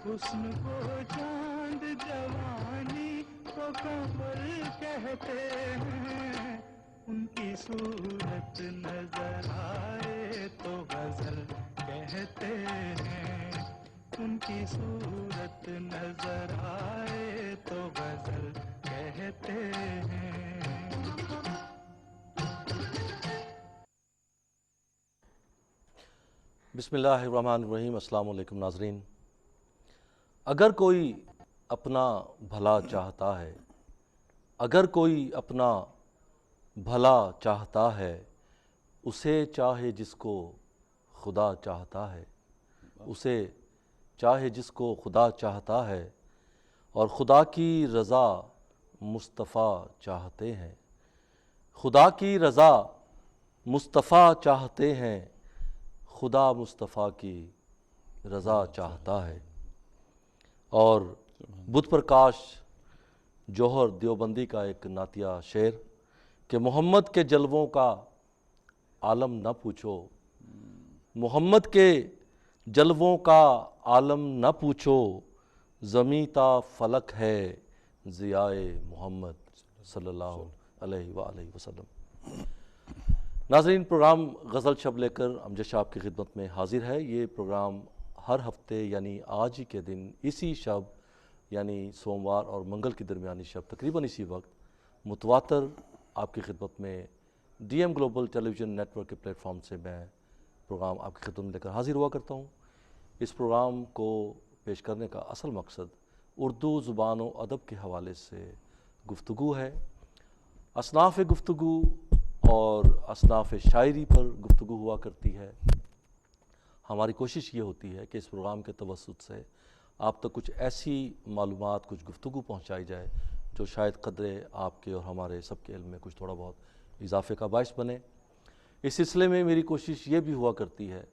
حسن کو چاند جوانی کو کمر کہتے ہیں، ان کی صورت نظر آئے تو غزل کہتے ہیں، ان کی صورت نظر آئے تو غزل کہتے ہیں۔ بسم اللہ الرحمن الرحیم۔ السلام علیکم ناظرین۔ اگر کوئی اپنا بھلا چاہتا ہے، اگر کوئی اپنا بھلا چاہتا ہے، اسے چاہے جس کو خدا چاہتا ہے، اسے چاہے جس کو خدا چاہتا ہے، اور خدا کی رضا مصطفیٰ چاہتے ہیں، خدا کی رضا مصطفیٰ چاہتے ہیں، خدا مصطفیٰ کی رضا چاہتا ہے۔ اور بدھ پرکاش جوہر دیوبندی کا ایک نعتیہ شعر کہ محمد کے جلووں کا عالم نہ پوچھو، محمد کے جلووں کا عالم نہ پوچھو، زمیں تا فلک ہے ضیاء محمد صلی اللہ علیہ وآلہ وسلم۔ ناظرین، پروگرام غزل شب لے کر امجد شاہ کی خدمت میں حاضر ہے۔ یہ پروگرام ہر ہفتے یعنی آج ہی کے دن اسی شب یعنی سوموار اور منگل کی درمیانی شب تقریباً اسی وقت متواتر آپ کی خدمت میں ڈی ایم گلوبل ٹیلی ویژن نیٹ ورک کے پلیٹ فارم سے میں پروگرام آپ کی خدمت میں لے کر حاضر ہوا کرتا ہوں۔ اس پروگرام کو پیش کرنے کا اصل مقصد اردو زبان و ادب کے حوالے سے گفتگو ہے، اصناف گفتگو اور اصناف شاعری پر گفتگو ہوا کرتی ہے۔ ہماری کوشش یہ ہوتی ہے کہ اس پروگرام کے توسط سے آپ تک کچھ ایسی معلومات، کچھ گفتگو پہنچائی جائے جو شاید قدرے آپ کے اور ہمارے سب کے علم میں کچھ تھوڑا بہت اضافے کا باعث بنے۔ اس سلسلے میں میری کوشش یہ بھی ہوا کرتی ہے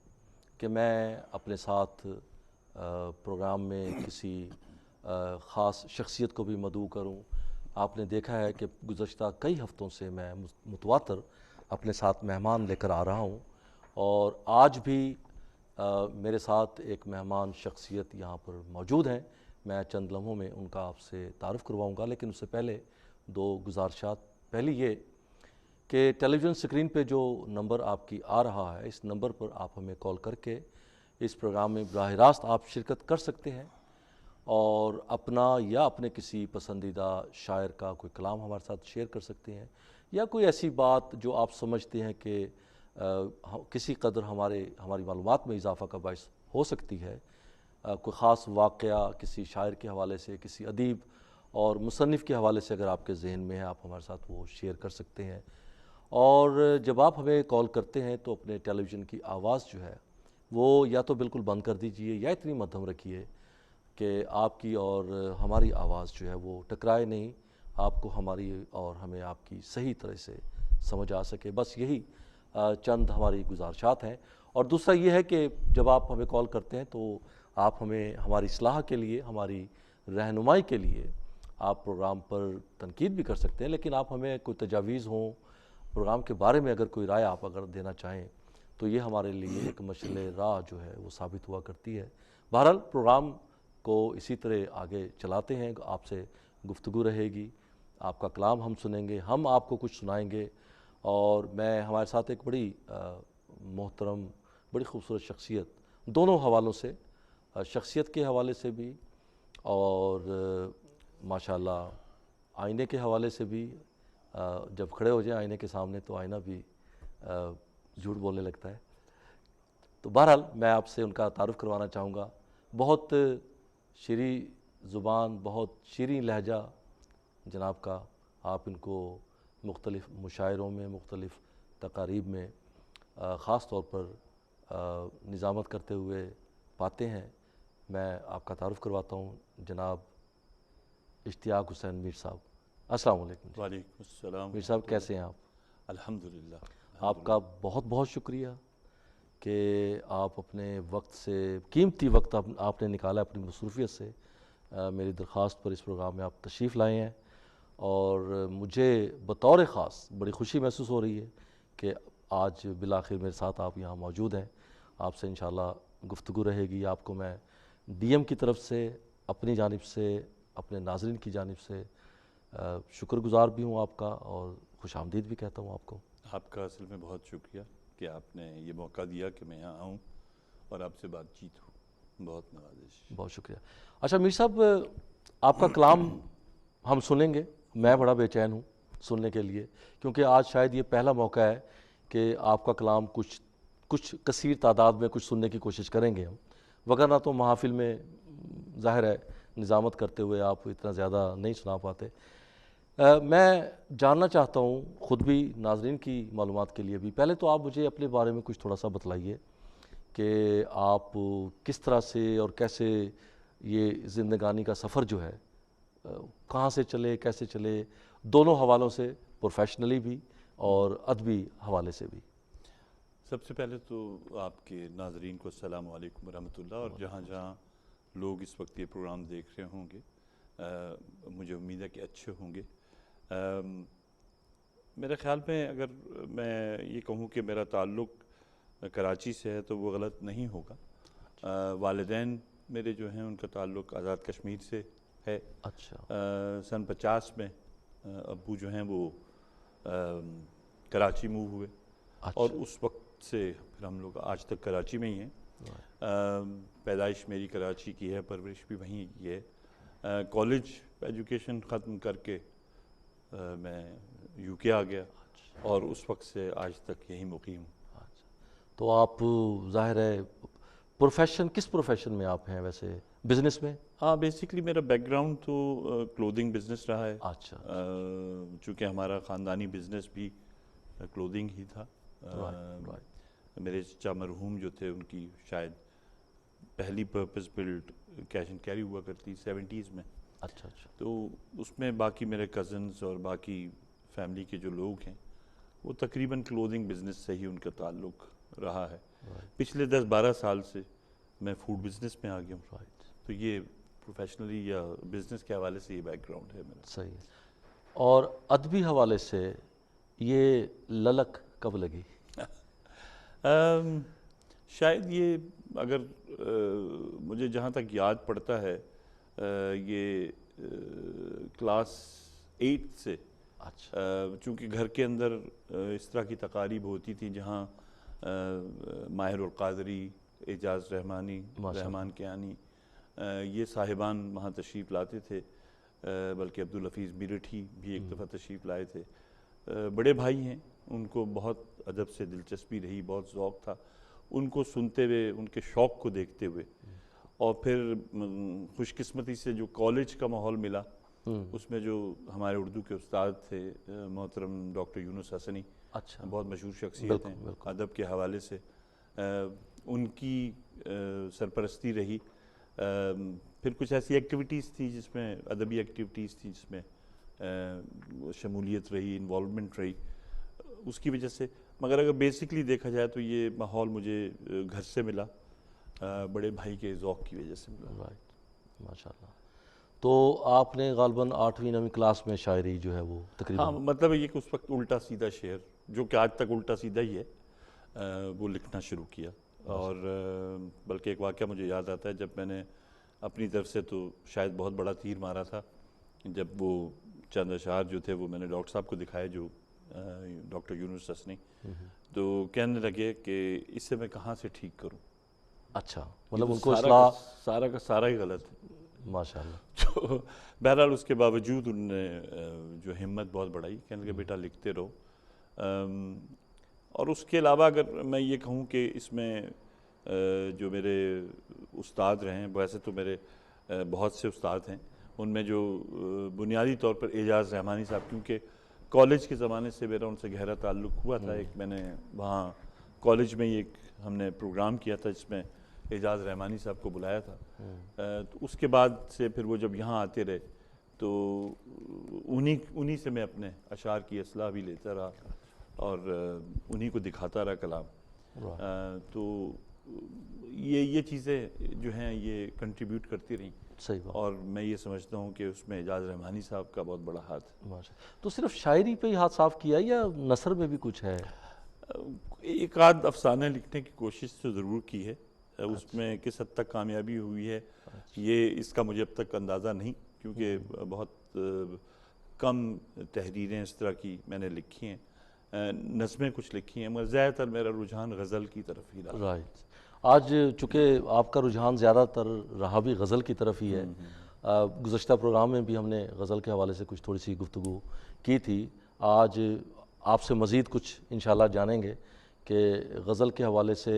کہ میں اپنے ساتھ پروگرام میں کسی خاص شخصیت کو بھی مدعو کروں۔ آپ نے دیکھا ہے کہ گزشتہ کئی ہفتوں سے میں متواتر اپنے ساتھ مہمان لے کر آ رہا ہوں، اور آج بھی میرے ساتھ ایک مہمان شخصیت یہاں پر موجود ہیں۔ میں چند لمحوں میں ان کا آپ سے تعارف کرواؤں گا، لیکن اس سے پہلے دو گزارشات۔ پہلی یہ کہ ٹیلی ویژن سکرین پہ جو نمبر آپ کی آ رہا ہے، اس نمبر پر آپ ہمیں کال کر کے اس پروگرام میں براہ راست آپ شرکت کر سکتے ہیں، اور اپنا یا اپنے کسی پسندیدہ شاعر کا کوئی کلام ہمارے ساتھ شیئر کر سکتے ہیں، یا کوئی ایسی بات جو آپ سمجھتے ہیں کہ کسی قدر ہماری معلومات میں اضافہ کا باعث ہو سکتی ہے۔ کوئی خاص واقعہ کسی شاعر کے حوالے سے، کسی ادیب اور مصنف کے حوالے سے اگر آپ کے ذہن میں ہے، آپ ہمارے ساتھ وہ شیئر کر سکتے ہیں۔ اور جب آپ ہمیں کال کرتے ہیں تو اپنے ٹیلی ویژن کی آواز جو ہے وہ یا تو بالکل بند کر دیجئے، یا اتنی مدھم رکھیے کہ آپ کی اور ہماری آواز جو ہے وہ ٹکرائے نہیں، آپ کو ہماری اور ہمیں آپ کی صحیح طرح سے سمجھ آ سکے۔ بس یہی چند ہماری گزارشات ہیں۔ اور دوسرا یہ ہے کہ جب آپ ہمیں کال کرتے ہیں تو آپ ہمیں ہماری اصلاح کے لیے، ہماری رہنمائی کے لیے آپ پروگرام پر تنقید بھی کر سکتے ہیں، لیکن آپ ہمیں کوئی تجاویز ہوں پروگرام کے بارے میں، اگر کوئی رائے آپ اگر دینا چاہیں تو یہ ہمارے لیے ایک مشعل راہ جو ہے وہ ثابت ہوا کرتی ہے۔ بہرحال پروگرام کو اسی طرح آگے چلاتے ہیں، آپ سے گفتگو رہے گی، آپ کا کلام ہم سنیں گے، ہم آپ کو کچھ سنائیں گے۔ اور میں ہمارے ساتھ ایک بڑی محترم، بڑی خوبصورت شخصیت، دونوں حوالوں سے، شخصیت کے حوالے سے بھی اور ماشاءاللہ آئینے کے حوالے سے بھی۔ جب کھڑے ہو جائیں آئینے کے سامنے تو آئینہ بھی جھوٹ بولنے لگتا ہے۔ تو بہرحال میں آپ سے ان کا تعارف کروانا چاہوں گا۔ بہت شیریں زبان، بہت شیریں لہجہ جناب کا، آپ ان کو مختلف مشاعروں میں، مختلف تقاریب میں خاص طور پر نظامت کرتے ہوئے پاتے ہیں۔ میں آپ کا تعارف کرواتا ہوں جناب اشتیاق حسین میر صاحب۔ السلام علیکم۔ وعلیکم السلام۔ میر صاحب کیسے ہیں آپ؟ الحمدللہ۔ آپ کا بہت بہت شکریہ کہ آپ اپنے وقت سے، قیمتی وقت آپ نے نکالا اپنی مصروفیت سے، میری درخواست پر اس پروگرام میں آپ تشریف لائے ہیں، اور مجھے بطور خاص بڑی خوشی محسوس ہو رہی ہے کہ آج بالآخر میرے ساتھ آپ یہاں موجود ہیں۔ آپ سے انشاءاللہ گفتگو رہے گی۔ آپ کو میں ڈی ایم کی طرف سے، اپنی جانب سے، اپنے ناظرین کی جانب سے شکر گزار بھی ہوں آپ کا، اور خوش آمدید بھی کہتا ہوں آپ کو۔ آپ کا اصل میں بہت شکریہ کہ آپ نے یہ موقع دیا کہ میں یہاں آؤں اور آپ سے بات چیت ہوں، بہت نوازش۔ بہت شکریہ۔ اچھا میر صاحب، آپ کا کلام ہم سنیں گے، میں بڑا بے چین ہوں سننے کے لیے، کیونکہ آج شاید یہ پہلا موقع ہے کہ آپ کا کلام کچھ کثیر تعداد میں کچھ سننے کی کوشش کریں گے ہم، وگرنہ تو محافل میں ظاہر ہے نظامت کرتے ہوئے آپ اتنا زیادہ نہیں سنا پاتے۔ میں جاننا چاہتا ہوں خود بھی، ناظرین کی معلومات کے لیے بھی، پہلے تو آپ مجھے اپنے بارے میں کچھ تھوڑا سا بتلائیے کہ آپ کس طرح سے اور کیسے یہ زندگانی کا سفر جو ہے کہاں سے چلے، کیسے چلے، دونوں حوالوں سے، پروفیشنلی بھی اور ادبی حوالے سے بھی۔ سب سے پہلے تو آپ کے ناظرین کو السلام علیکم ورحمۃ اللہ، اور جہاں جہاں لوگ اس وقت یہ پروگرام دیکھ رہے ہوں گے، مجھے امید ہے کہ اچھے ہوں گے۔ میرے خیال میں اگر میں یہ کہوں کہ میرا تعلق کراچی سے ہے تو وہ غلط نہیں ہوگا۔ والدین میرے جو ہیں ان کا تعلق آزاد کشمیر سے ہے۔ اچھا، سن 50 میں ابو جو ہیں وہ کراچی موو ہوئے، اور اس وقت سے پھر ہم لوگ آج تک کراچی میں ہی ہیں۔ پیدائش میری کراچی کی ہے، پرورش بھی وہیں کی ہے۔ کالج ایجوکیشن ختم کر کے میں یو کے آ گیا، اور اس وقت سے آج تک یہیں مقیم ہوں۔ تو آپ ظاہر ہے پروفیشن، کس پروفیشن میں آپ ہیں ویسے؟ بزنس میں؟ ہاں، بیسکلی میرا بیک گراؤنڈ تو کلودنگ بزنس رہا ہے۔ اچھا، چونکہ ہمارا خاندانی بزنس بھی کلودنگ ہی تھا۔ میرے چچا مرحوم جو تھے ان کی شاید پہلی purpose built cash and carry ہوا کرتی 70s میں۔ اچھا، تو اس میں باقی میرے کزنز اور باقی فیملی کے جو لوگ ہیں وہ تقریباً کلودنگ بزنس سے ہی ان کا تعلق رہا ہے۔ پچھلے 10-12 سال سے میں فوڈ بزنس میں آ گیا ہوں، تو یہ پروفیشنلی یا بزنس کے حوالے سے یہ بیک گراؤنڈ ہے میرا۔ صحیح ہے۔ اور ادبی حوالے سے یہ للک کب لگی؟ شاید یہ اگر مجھے جہاں تک یاد پڑتا ہے یہ کلاس 8 سے، چونکہ گھر کے اندر اس طرح کی تقاریب ہوتی تھی جہاں ماہر القادری، اعجاز رحمانی، رحمان کیانی، یہ صاحبان وہاں تشریف لاتے تھے، بلکہ عبدالحفیظ میرٹھی بھی ایک دفعہ تشریف لائے تھے۔ بڑے بھائی ہیں، ان کو بہت ادب سے دلچسپی رہی، بہت ذوق تھا ان کو سنتے ہوئے، ان کے شوق کو دیکھتے ہوئے، اور پھر خوش قسمتی سے جو کالج کا ماحول ملا، اس میں جو ہمارے اردو کے استاد تھے محترم ڈاکٹر یونس حسنی، بہت مشہور شخصیت ہیں ادب کے حوالے سے، ان کی سرپرستی رہی۔ پھر کچھ ایسی ایکٹیویٹیز تھی جس میں ادبی ایکٹیویٹیز تھی جس میں شمولیت رہی، انوالومنٹ رہی، اس کی وجہ سے۔ مگر اگر بیسکلی دیکھا جائے تو یہ ماحول مجھے گھر سے ملا، بڑے بھائی کے ذوق کی وجہ سے ملا۔ ماشاءاللہ۔ تو آپ نے غالباً 8ویں 9ویں کلاس میں شاعری جو ہے وہ تقریباً، ہاں، مطلب یہ کہ اس وقت الٹا سیدھا شعر، جو کہ آج تک الٹا سیدھا ہی ہے، وہ لکھنا شروع کیا۔ اور بلکہ ایک واقعہ مجھے یاد آتا ہے، جب میں نے اپنی طرف سے تو شاید بہت بڑا تیر مارا تھا، جب وہ چند اشعار جو تھے وہ میں نے ڈاکٹر صاحب کو دکھائے، جو ڈاکٹر یونس حسنی، تو کہنے لگے کہ اس سے میں کہاں سے ٹھیک کروں۔ اچھا، مطلب ان کو اصلاح سارا کا سارا ہی غلط ہے۔ ماشاءاللہ۔ تو بہرحال اس کے باوجود ان نے جو ہمت بہت بڑھائی، کہنے لگے بیٹا لکھتے رہو۔ اور اس کے علاوہ اگر میں یہ کہوں کہ اس میں جو میرے استاد رہے ہیں، ویسے تو میرے بہت سے استاد ہیں، ان میں جو بنیادی طور پر اعجاز رحمانی صاحب، کیونکہ کالج کے زمانے سے میرا ان سے گہرا تعلق ہوا تھا۔ ایک میں نے وہاں کالج میں ایک ہم نے پروگرام کیا تھا جس میں اعجاز رحمانی صاحب کو بلایا تھا، تو اس کے بعد سے پھر وہ جب یہاں آتے رہے تو انہی سے میں اپنے اشعار کی اصلاح بھی لیتا رہا اور انہی کو دکھاتا رہا کلام۔ تو یہ چیزیں جو ہیں یہ کنٹریبیوٹ کرتی رہیں، صحیح بات۔ اور میں یہ سمجھتا ہوں کہ اس میں اعجاز رحمانی صاحب کا بہت بڑا ہاتھ ہے۔ تو صرف شاعری پہ ہی ہاتھ صاف کیا یا نثر میں بھی کچھ ہے؟ ایک آدھ افسانہ لکھنے کی کوشش تو ضرور کی ہے، اس میں کس حد تک کامیابی ہوئی ہے یہ اس کا مجھے اب تک اندازہ نہیں، کیونکہ بہت کم تحریریں اس طرح کی میں نے لکھی ہیں، نظمیں کچھ لکھی ہیں، مگر زیادہ تر میرا رجحان غزل کی طرف ہی رہا۔ رائٹ، آج چونکہ آپ کا رجحان زیادہ تر رہا بھی غزل کی طرف ہی ہے، گزشتہ پروگرام میں بھی ہم نے غزل کے حوالے سے کچھ تھوڑی سی گفتگو کی تھی، آج آپ سے مزید کچھ انشاءاللہ جانیں گے کہ غزل کے حوالے سے،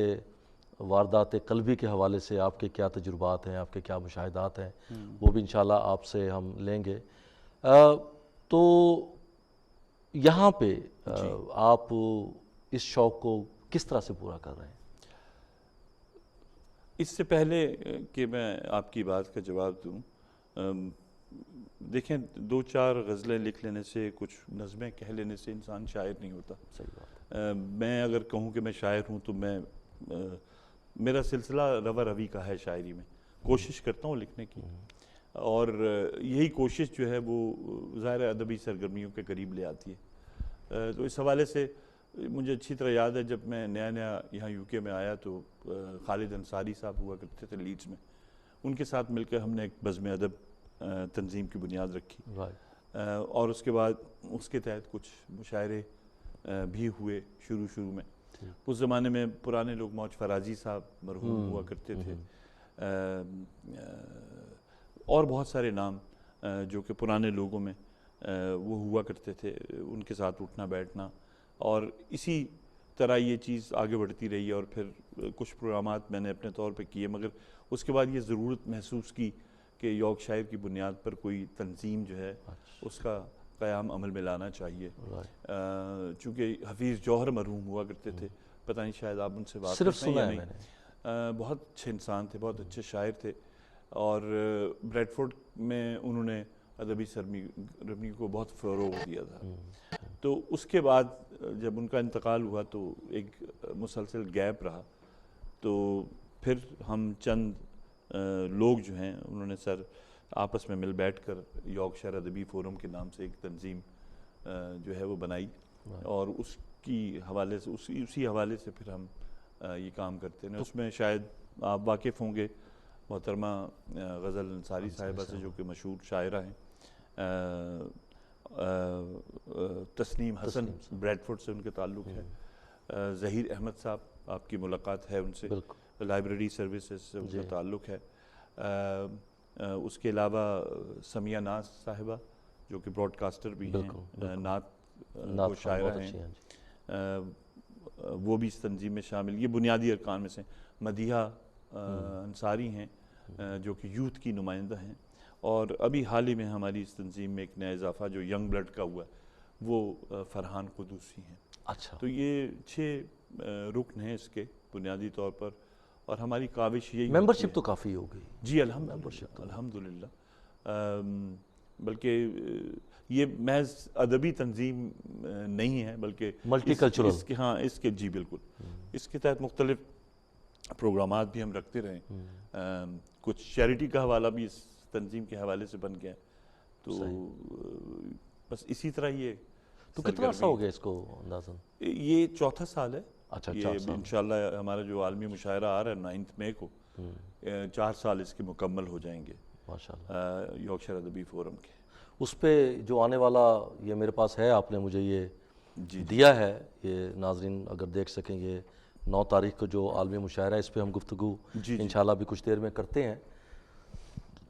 واردات قلبی کے حوالے سے آپ کے کیا تجربات ہیں، آپ کے کیا مشاہدات ہیں، وہ بھی انشاءاللہ آپ سے ہم لیں گے۔ تو یہاں پہ آپ اس شوق کو کس طرح سے پورا کر رہے ہیں؟ اس سے پہلے کہ میں آپ کی بات کا جواب دوں، دیکھیں 2-4 غزلیں لکھ لینے سے، کچھ نظمیں کہہ لینے سے انسان شاعر نہیں ہوتا۔ صحیح بات ہے۔ میں اگر کہوں کہ میں شاعر ہوں تو میرا سلسلہ روا روی کا ہے شاعری میں، کوشش کرتا ہوں لکھنے کی، اور یہی کوشش جو ہے وہ ظاہر ادبی سرگرمیوں کے قریب لے آتی ہے۔ تو اس حوالے سے مجھے اچھی طرح یاد ہے جب میں نیا یہاں یو کے میں آیا تو خالد انصاری صاحب ہوا کرتے تھے لیڈز میں، ان کے ساتھ مل کر ہم نے ایک بزم ادب تنظیم کی بنیاد رکھی، اور اس کے بعد اس کے تحت کچھ مشاعرے بھی ہوئے شروع میں۔ اس زمانے میں پرانے لوگ موج فرازی صاحب مرحوم ہوا کرتے تھے، اور بہت سارے نام جو کہ پرانے لوگوں میں وہ ہوا کرتے تھے، ان کے ساتھ اٹھنا بیٹھنا، اور اسی طرح یہ چیز آگے بڑھتی رہی، اور پھر کچھ پروگرامات میں نے اپنے طور پہ کیے، مگر اس کے بعد یہ ضرورت محسوس کی کہ یارک شائر کی بنیاد پر کوئی تنظیم جو ہے اس کا قیام عمل میں لانا چاہیے۔ چونکہ حفیظ جوہر مرحوم ہوا کرتے تھے، پتہ نہیں شاید آپ ان سے بات کرتے ہیں یا نہیں، بہت اچھے انسان تھے، بہت اچھے شاعر تھے، اور بریڈ فورڈ میں انہوں نے ادبی سرگرمی کو بہت فروغ دیا تھا۔ تو اس کے بعد جب ان کا انتقال ہوا تو ایک مسلسل گیپ رہا، تو پھر ہم چند لوگ جو ہیں انہوں نے آپس میں مل بیٹھ کر یارکشائر ادبی فورم کے نام سے ایک تنظیم جو ہے وہ بنائی، اور اس کی حوالے سے اسی حوالے سے پھر ہم یہ کام کرتے ہیں۔ اس میں شاید آپ واقف ہوں گے محترمہ غزل انصاری صاحبہ سے، جو کہ مشہور شاعرہ ہیں، تسنیم حسن بریڈ فورڈ سے ان کے تعلق ہے، ظہیر احمد صاحب آپ کی ملاقات ہے ان سے، لائبریری سروسز سے ان کا تعلق ہے، اس کے علاوہ سمیہ ناز صاحبہ جو کہ براڈ کاسٹر بھی ہیں، نعت شاعرہ ہیں، وہ بھی اس تنظیم میں شامل، یہ بنیادی ارکان میں سے۔ مدیحہ انصاری ہیں جو کہ یوتھ کی نمائندہ ہیں، اور ابھی حال ہی میں ہماری اس تنظیم میں ایک نیا اضافہ جو ینگ بلڈ کا ہوا وہ فرحان قدوسی ہیں۔ اچھا، تو یہ 6 رکن ہیں اس کے بنیادی طور پر، اور ہماری کاوش یہی ممبرشپ تو کافی ہو گئی جی الحمدللہ، بلکہ یہ محض ادبی تنظیم نہیں ہے بلکہ ملٹی کلچرل، اس کے جی بالکل، اس کے تحت مختلف پروگرامات بھی ہم رکھتے رہے، کچھ چیریٹی کا حوالہ بھی اس تنظیم کے حوالے سے بن گیا، تو بس اسی طرح یہ۔ تو کتنا عرصہ ہو گیا اس کو اندازاً؟ یہ 4تھا سال ہے۔ اچھا، یہ انشاءاللہ ہمارا جو عالمی مشاعرہ آ رہا ہے 9 مئی کو، 4 سال اس کے مکمل ہو جائیں گے ماشاءاللہ یارکشائر ادبی فورم کے۔ اس پہ جو آنے والا، یہ میرے پاس ہے، آپ نے مجھے یہ دیا ہے، یہ ناظرین اگر دیکھ سکیں، یہ 9 تاریخ کو جو عالمی مشاعرہ ہے، اس پہ ہم گفتگو انشاءاللہ بھی کچھ دیر میں کرتے ہیں۔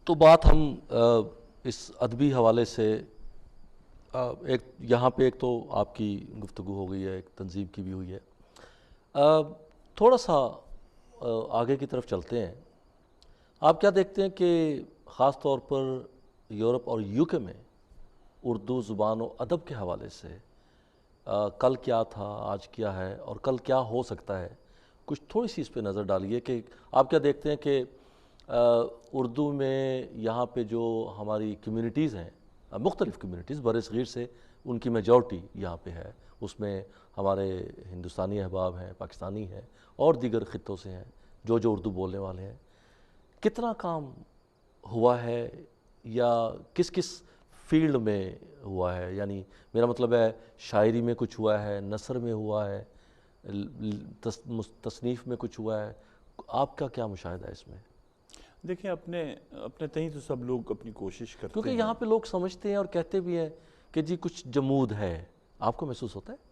تو بات ہم اس ادبی حوالے سے ایک یہاں پہ ایک تو آپ کی گفتگو ہو گئی ہے، ایک تنظیم کی بھی ہوئی ہے، تھوڑا سا آگے کی طرف چلتے ہیں۔ آپ کیا دیکھتے ہیں کہ خاص طور پر یورپ اور یو کے میں اردو زبان و ادب کے حوالے سے کل کیا تھا، آج کیا ہے، اور کل کیا ہو سکتا ہے، کچھ تھوڑی سی اس پہ نظر ڈالیے کہ آپ کیا دیکھتے ہیں کہ اردو میں یہاں پہ جو ہماری کمیونٹیز ہیں، مختلف کمیونٹیز بر صغیر سے، ان کی میجورٹی یہاں پہ ہے، اس میں ہمارے ہندوستانی احباب ہیں، پاکستانی ہیں، اور دیگر خطوں سے ہیں جو اردو بولنے والے ہیں، کتنا کام ہوا ہے یا کس کس فیلڈ میں ہوا ہے؟ یعنی میرا مطلب ہے شاعری میں کچھ ہوا ہے، نثر میں ہوا ہے، تصنیف میں کچھ ہوا ہے، آپ کا کیا مشاہدہ ہے اس میں؟ دیکھیں اپنے اپنے تئیں تو سب لوگ اپنی کوشش کرتے کیونکہ ہیں. یہاں پہ لوگ سمجھتے ہیں اور کہتے بھی ہیں کہ جی کچھ جمود ہے، آپ کو محسوس ہوتا ہے؟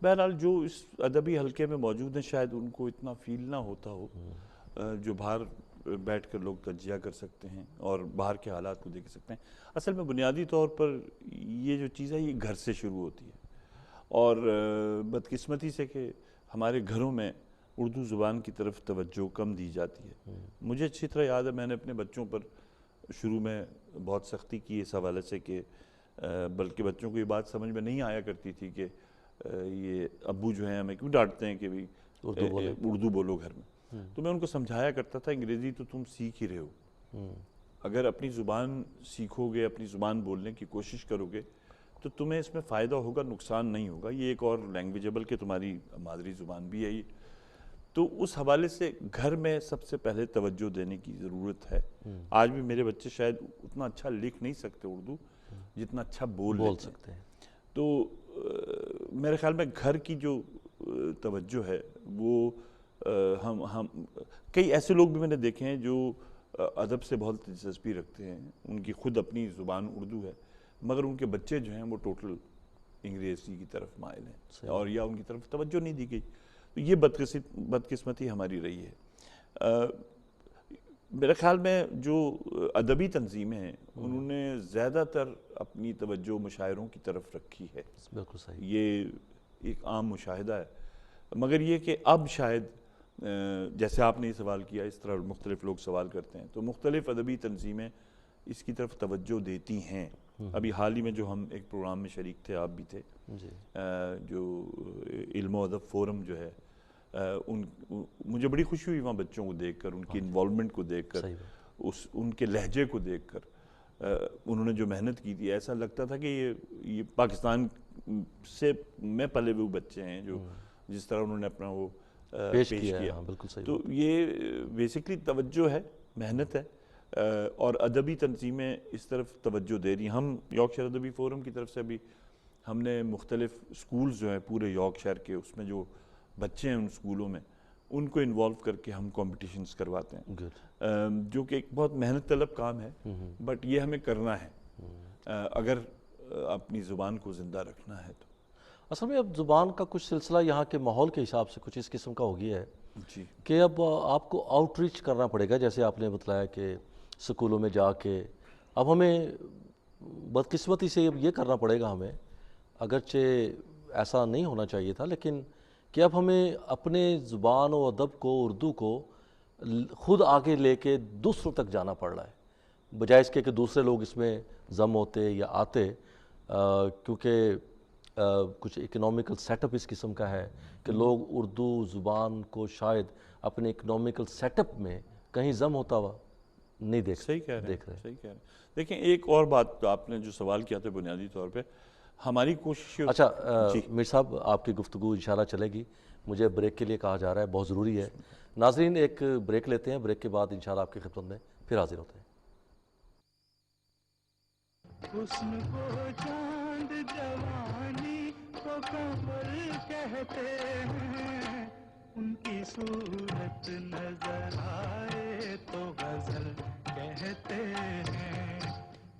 بہرحال جو اس ادبی حلقے میں موجود ہیں شاید ان کو اتنا فیل نہ ہوتا ہو، جو باہر بیٹھ کر لوگ تجزیہ کر سکتے ہیں اور باہر کے حالات کو دیکھ سکتے ہیں. اصل میں بنیادی طور پر یہ جو چیز ہے یہ گھر سے شروع ہوتی ہے، اور بدقسمتی سے کہ ہمارے گھروں میں اردو زبان کی طرف توجہ کم دی جاتی ہے. مجھے اچھی طرح یاد ہے میں نے اپنے بچوں پر شروع میں بہت سختی کی اس حوالے سے کہ بلکہ بچوں کو یہ بات سمجھ میں نہیں آیا کرتی تھی کہ یہ ابو جو ہیں ہمیں کیوں ڈانٹتے ہیں کہ بھی اردو بولو گھر میں. تو میں ان کو سمجھایا کرتا تھا انگریزی تو تم سیکھ ہی رہے ہو، اگر اپنی زبان سیکھو گے، اپنی زبان بولنے کی کوشش کرو گے تو تمہیں اس میں فائدہ ہوگا، نقصان نہیں ہوگا. یہ ایک اور لینگویج ہے، بلکہ تمہاری مادری زبان بھی ہے یہ. تو اس حوالے سے گھر میں سب سے پہلے توجہ دینے کی ضرورت ہے. آج بھی میرے بچے شاید اتنا اچھا لکھ نہیں سکتے اردو جتنا اچھا بول سکتے ہیں. تو میرے خیال میں گھر کی جو توجہ ہے وہ ہم کئی ایسے لوگ بھی میں نے دیکھے ہیں جو ادب سے بہت دلچسپی رکھتے ہیں، ان کی خود اپنی زبان اردو ہے مگر ان کے بچے جو ہیں وہ ٹوٹل انگریزی کی طرف مائل ہیں اور یا ان کی طرف توجہ نہیں دی گئی. تو یہ بدقسمتی ہماری رہی ہے. میرے خیال میں جو ادبی تنظیمیں ہیں انہوں نے زیادہ تر اپنی توجہ مشاعروں کی طرف رکھی ہے. بالکل صحیح. یہ ایک عام مشاہدہ ہے، مگر یہ کہ اب شاید جیسے آپ نے یہ سوال کیا اس طرح مختلف لوگ سوال کرتے ہیں تو مختلف ادبی تنظیمیں اس کی طرف توجہ دیتی ہیں. ابھی حال ہی میں جو ہم ایک پروگرام میں شریک تھے، آپ بھی تھے، جو علم و ادب فورم جو ہے، مجھے بڑی خوشی ہوئی وہاں بچوں کو دیکھ کر، ان کی انوالومنٹ کو دیکھ کر، ان کے لہجے کو دیکھ کر. انہوں نے جو محنت کی تھی ایسا لگتا تھا کہ یہ پاکستان سے میں پلے ہوئے بچے ہیں جو جس طرح انہوں نے اپنا وہ پیش کیا. تو یہ بیسکلی توجہ ہے، محنت ہے، اور ادبی تنظیمیں اس طرف توجہ دے رہی ہیں. ہم یارکشائر ادبی فورم کی طرف سے بھی ہم نے مختلف سکولز جو ہیں پورے یارکشائر کے، اس میں جو بچے ہیں ان سکولوں میں ان کو انوالو کر کے ہم کمپٹیشنز کرواتے ہیں، جو کہ ایک بہت محنت طلب کام ہے، بٹ یہ ہمیں کرنا ہے اگر اپنی زبان کو زندہ رکھنا ہے. تو اصل میں اب زبان کا کچھ سلسلہ یہاں کے ماحول کے حساب سے کچھ اس قسم کا ہو گیا ہے جی کہ اب آپ کو آؤٹ ریچ کرنا پڑے گا، جیسے آپ نے بتلایا کہ سکولوں میں جا کے اب ہمیں بدقسمتی سے اب یہ کرنا پڑے گا ہمیں، اگرچہ ایسا نہیں ہونا چاہیے تھا، لیکن کہ اب ہمیں اپنے زبان و ادب کو، اردو کو خود آگے لے کے دوسروں تک جانا پڑ رہا ہے، بجائے اس کے کہ دوسرے لوگ اس میں ضم ہوتے یا آتے. کیونکہ کچھ اکنامیکل سیٹ اپ اس قسم کا ہے کہ لوگ اردو زبان کو شاید اپنے اکنامیکل سیٹ اپ میں کہیں ضم ہوتا ہوا نہیں دیکھ رہے. صحیح کہہ رہے ہیں. دیکھیں ایک اور بات آپ نے جو سوال کیا تھا بنیادی طور پہ ہماری کوشش. اچھا میر صاحب، آپ کی گفتگو انشاءاللہ چلے گی، مجھے بریک کے لیے کہا جا رہا ہے، بہت ضروری ہے. ناظرین ایک بریک لیتے ہیں، بریک کے بعد انشاءاللہ آپ کی خدمت میں پھر حاضر ہوتے ہیں. حسن کو چاند جوانی کو قمر کہتے ہیں، ان کی صورت نظر آئے تو غزل کہتے ہیں،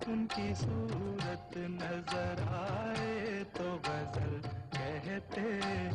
ان کی صورت نظر آئے تو غزل کہتے ہیں.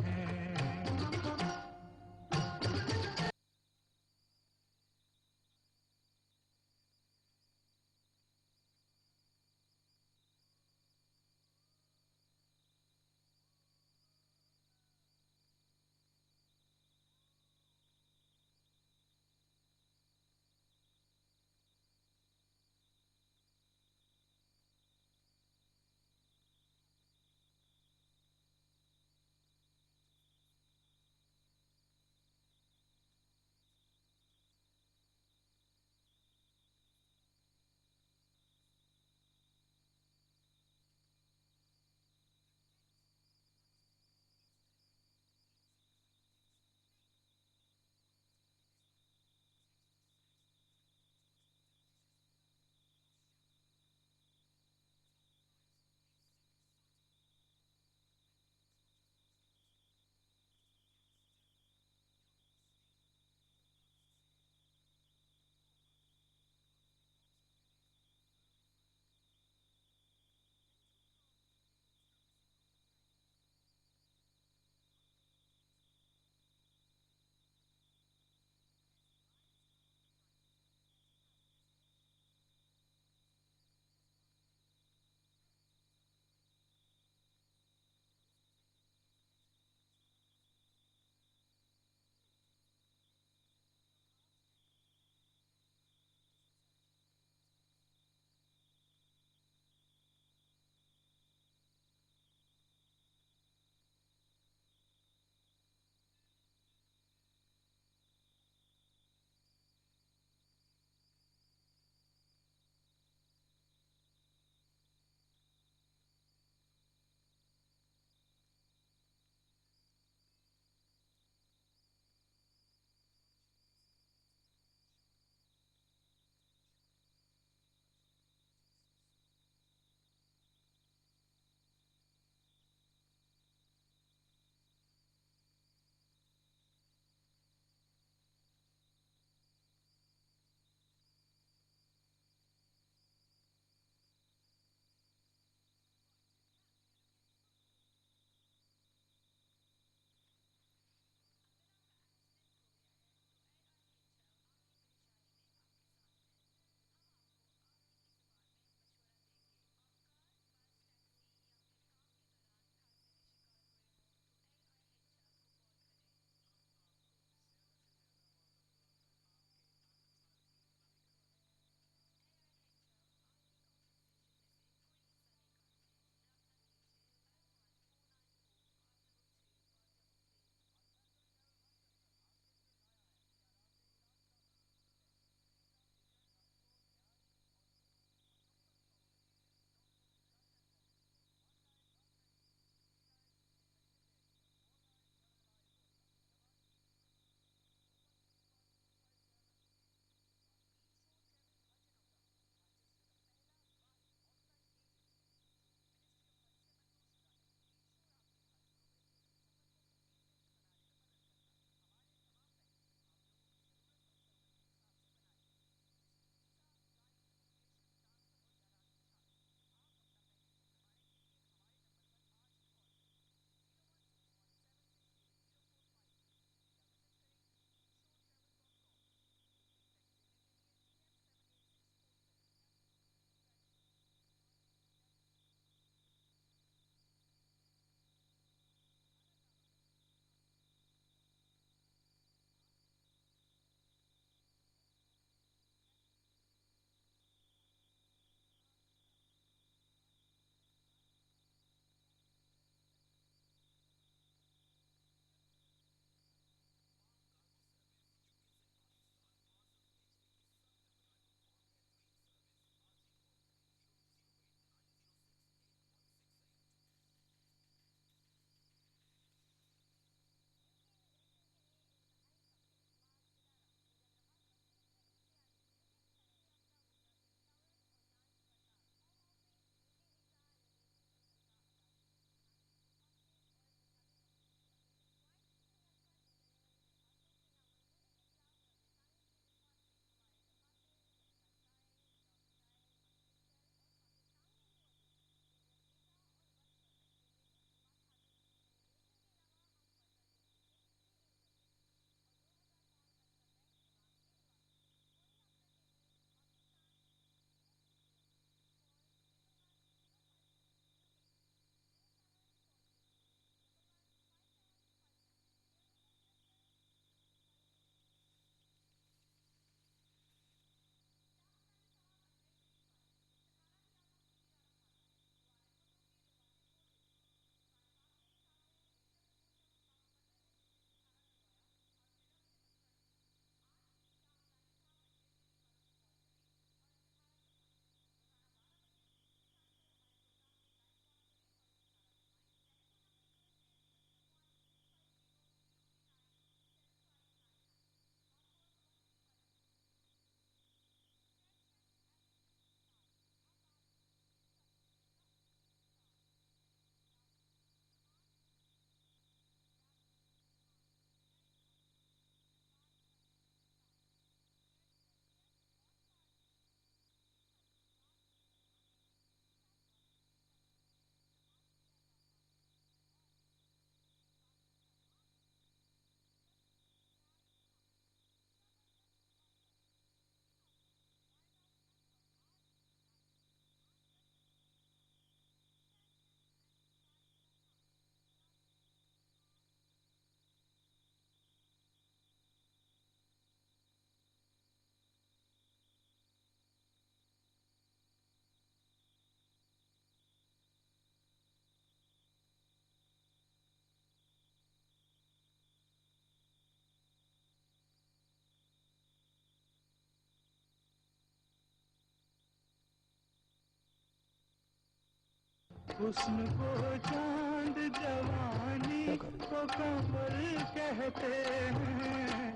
حسن کو چاند جوانی کو کمر کہتے ہیں،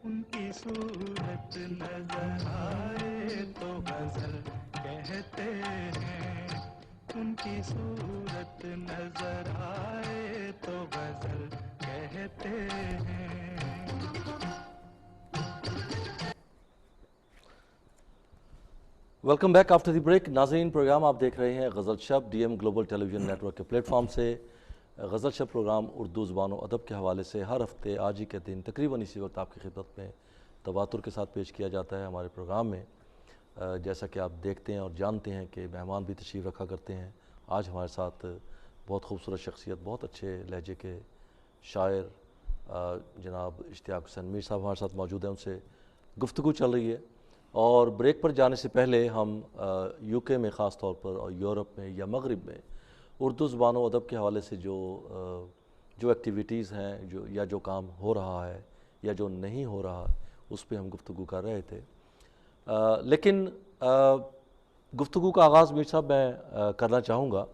ان کی صورت نظر آئے تو غزل کہتے ہیں، ان کی صورت نظر آئے تو غزل کہتے ہیں۔ Welcome back after the break. ناظرین، پروگرام آپ دیکھ رہے ہیں غزل شب ڈی ایم گلوبل ٹیلی ویژن نیٹ ورک کے پلیٹ فارم سے۔ غزل شب پروگرام اردو زبان و ادب کے حوالے سے ہر ہفتے آج ہی کے دن تقریباً اسی وقت آپ کی خدمت میں تواتر کے ساتھ پیش کیا جاتا ہے ہمارے پروگرام میں۔ جیسا کہ آپ دیکھتے ہیں اور جانتے ہیں کہ مہمان بھی تشریف رکھا کرتے ہیں۔ آج ہمارے ساتھ بہت خوبصورت شخصیت، بہت اچھے لہجے کے شاعر جناب اشتیاق حسین میر صاحب ہمارے ساتھ موجود ہیں، ان سے گفتگو چل رہی ہے۔ اور بریک پر جانے سے پہلے ہم یو کے میں خاص طور پر اور یورپ میں یا مغرب میں اردو زبان و ادب کے حوالے سے جو ایکٹیویٹیز ہیں یا جو کام ہو رہا ہے یا جو نہیں ہو رہا، اس پہ ہم گفتگو کر رہے تھے۔ لیکن گفتگو کا آغاز میر صاحب میں کرنا چاہوں گا،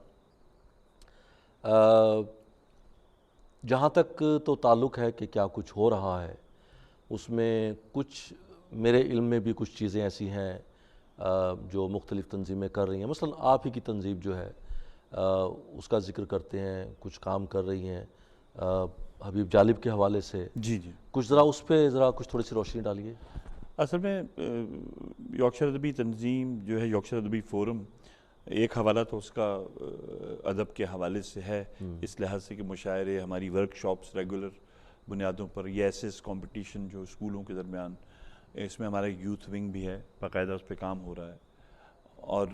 جہاں تک تو تعلق ہے کہ کیا کچھ ہو رہا ہے، اس میں کچھ میرے علم میں بھی کچھ چیزیں ایسی ہیں جو مختلف تنظیمیں کر رہی ہیں۔ مثلا آپ ہی کی تنظیم جو ہے اس کا ذکر کرتے ہیں، کچھ کام کر رہی ہیں حبیب جالب کے حوالے سے۔ جی کچھ ذرا اس پہ کچھ تھوڑی سی روشنی ڈالیے۔ اصل میں یارکشائر ادبی تنظیم جو ہے یارکشائر ادبی فورم، ایک حوالہ تو اس کا ادب کے حوالے سے ہے، اس لحاظ سے کہ مشاعرے، ہماری ورک شاپس ریگولر بنیادوں پر، یہ ایسے کمپٹیشن جو اسکولوں کے درمیان، اس میں ہمارا یوتھ ونگ بھی ہے، باقاعدہ اس پہ کام ہو رہا ہے۔ اور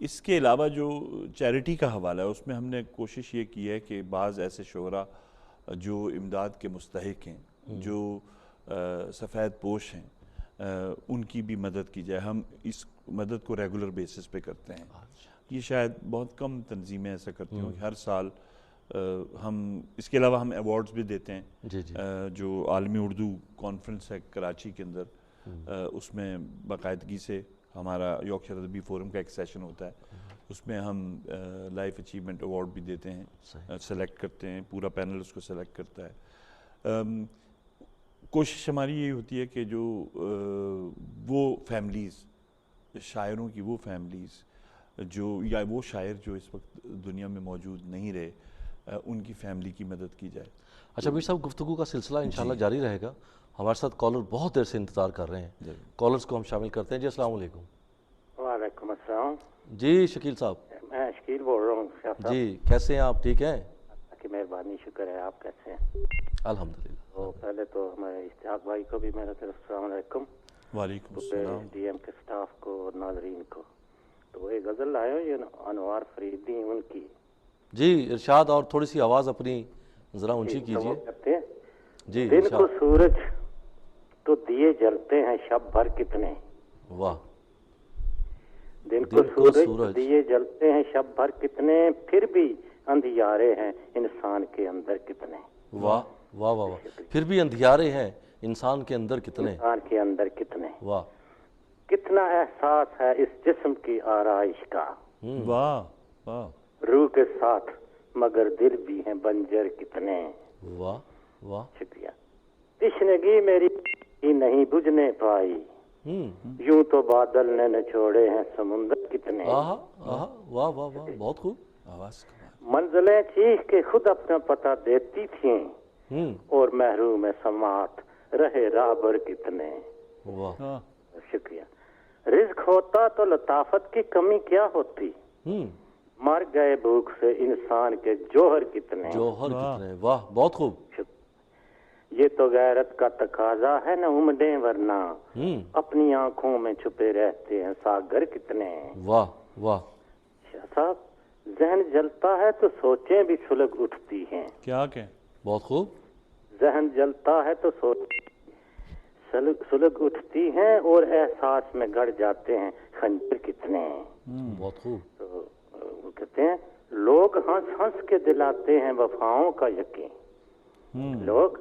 اس کے علاوہ جو چیریٹی کا حوالہ ہے، اس میں ہم نے کوشش یہ کی ہے کہ بعض ایسے شعراء جو امداد کے مستحق ہیں، جو سفید پوش ہیں، ان کی بھی مدد کی جائے۔ ہم اس مدد کو ریگولر بیسس پہ کرتے ہیں۔ یہ شاید بہت کم تنظیمیں ایسا کرتی ہوں کہ ہر سال ہم اس کے علاوہ ہم ایوارڈز بھی دیتے ہیں۔ جو عالمی اردو کانفرنس ہے کراچی کے اندر، اس میں باقاعدگی سے ہمارا یارکشائر ادبی فورم کا ایک سیشن ہوتا ہے، اس میں ہم لائف اچیومنٹ ایوارڈ بھی دیتے ہیں، سلیکٹ کرتے ہیں، پورا پینل اس کو سلیکٹ کرتا ہے۔ کوشش ہماری یہی ہوتی ہے کہ جو وہ فیملیز، شاعروں کی وہ فیملیز جو یا وہ شاعر جو اس وقت دنیا میں موجود نہیں رہے، ان کی فیملی کی مدد کی جائے۔ اچھا میر صاحب، گفتگو کا سلسلہ انشاءاللہ جاری رہے گا۔ ہمارے ساتھ کالر بہت دیر سے انتظار کر رہے ہیں، کالرز کو ہم شامل کرتے ہیں۔ جی السلام علیکم۔ وعلیکم السلام۔ جی شکیل صاحب۔ میں شکیل بول رہا ہوں صاحب۔ جی کیسے ہیں آپ؟ ٹھیک ہیں؟ اللہ کی مہربانی، شکر ہے۔ آپ کیسے ہیں؟ الحمدللہ۔ تو پہلے تو ہمارے اشتیاق بھائی کو بھی میرا طرف السلام علیکم، وعلیکم السلام۔ ڈی ایم کے سٹاف کو اور ناظرین کو۔ تو یہ غزل لائے ہو یہ انوار فریدی ان کی۔ جی ارشاد، اور تھوڑی سی آواز اپنی ذرا اونچی کیجیے۔ جی دن کو سورج تو دیے جلتے ہیں شب بھر کتنے، واہ۔ دن کو سورج دیے جلتے ہیں شب بھر کتنے، پھر بھی اندھیارے ہیں انسان کے اندر کتنے۔ واہ واہ واہ واہ، پھر بھی اندھیارے ہیں انسان کے اندر کتنے۔ انسان کے اندر کتنے، واہ۔ کتنا احساس ہے اس جسم کی آرائش کا، واہ واہ۔ روح کے ساتھ مگر دل بھی ہیں بنجر کتنے۔ واہ واہ۔ شکریہ۔ تشنگی میری ہی نہیں بجھنے پائی، یوں تو بادل نے نچوڑے ہیں سمندر کتنے۔ آہا آہا، واہ واہ واہ، بہت خوب آواز۔ منزلیں چیخ کے خود اپنا پتہ دیتی تھیں، اور محروم سماعت رہے رابر کتنے۔ واہ۔ شکریہ۔ رزق ہوتا تو لطافت کی کمی کیا ہوتی، مر گئے بھوک سے انسان کے جوہر کتنے۔ جوہر کتنے، واہ بہت خوب۔ یہ تو غیرت کا تقاضا ہے نہ امڈیں ورنہ، اپنی آنکھوں میں چھپے رہتے ہیں ساگر کتنے۔ واہ واہ۔ شاہ صاحب، ذہن جلتا ہے تو سوچیں بھی سلگ اٹھتی ہیں۔ کیا کہ بہت خوب۔ ذہن جلتا ہے تو سوچیں سلگ اٹھتی ہیں، اور احساس میں گڑ جاتے ہیں خنجر کتنے۔ بہت خوب۔ تو وہ کہتے ہیں لوگ ہنس ہنس کے دلاتے ہیں وفاؤں کا یقین، لوگ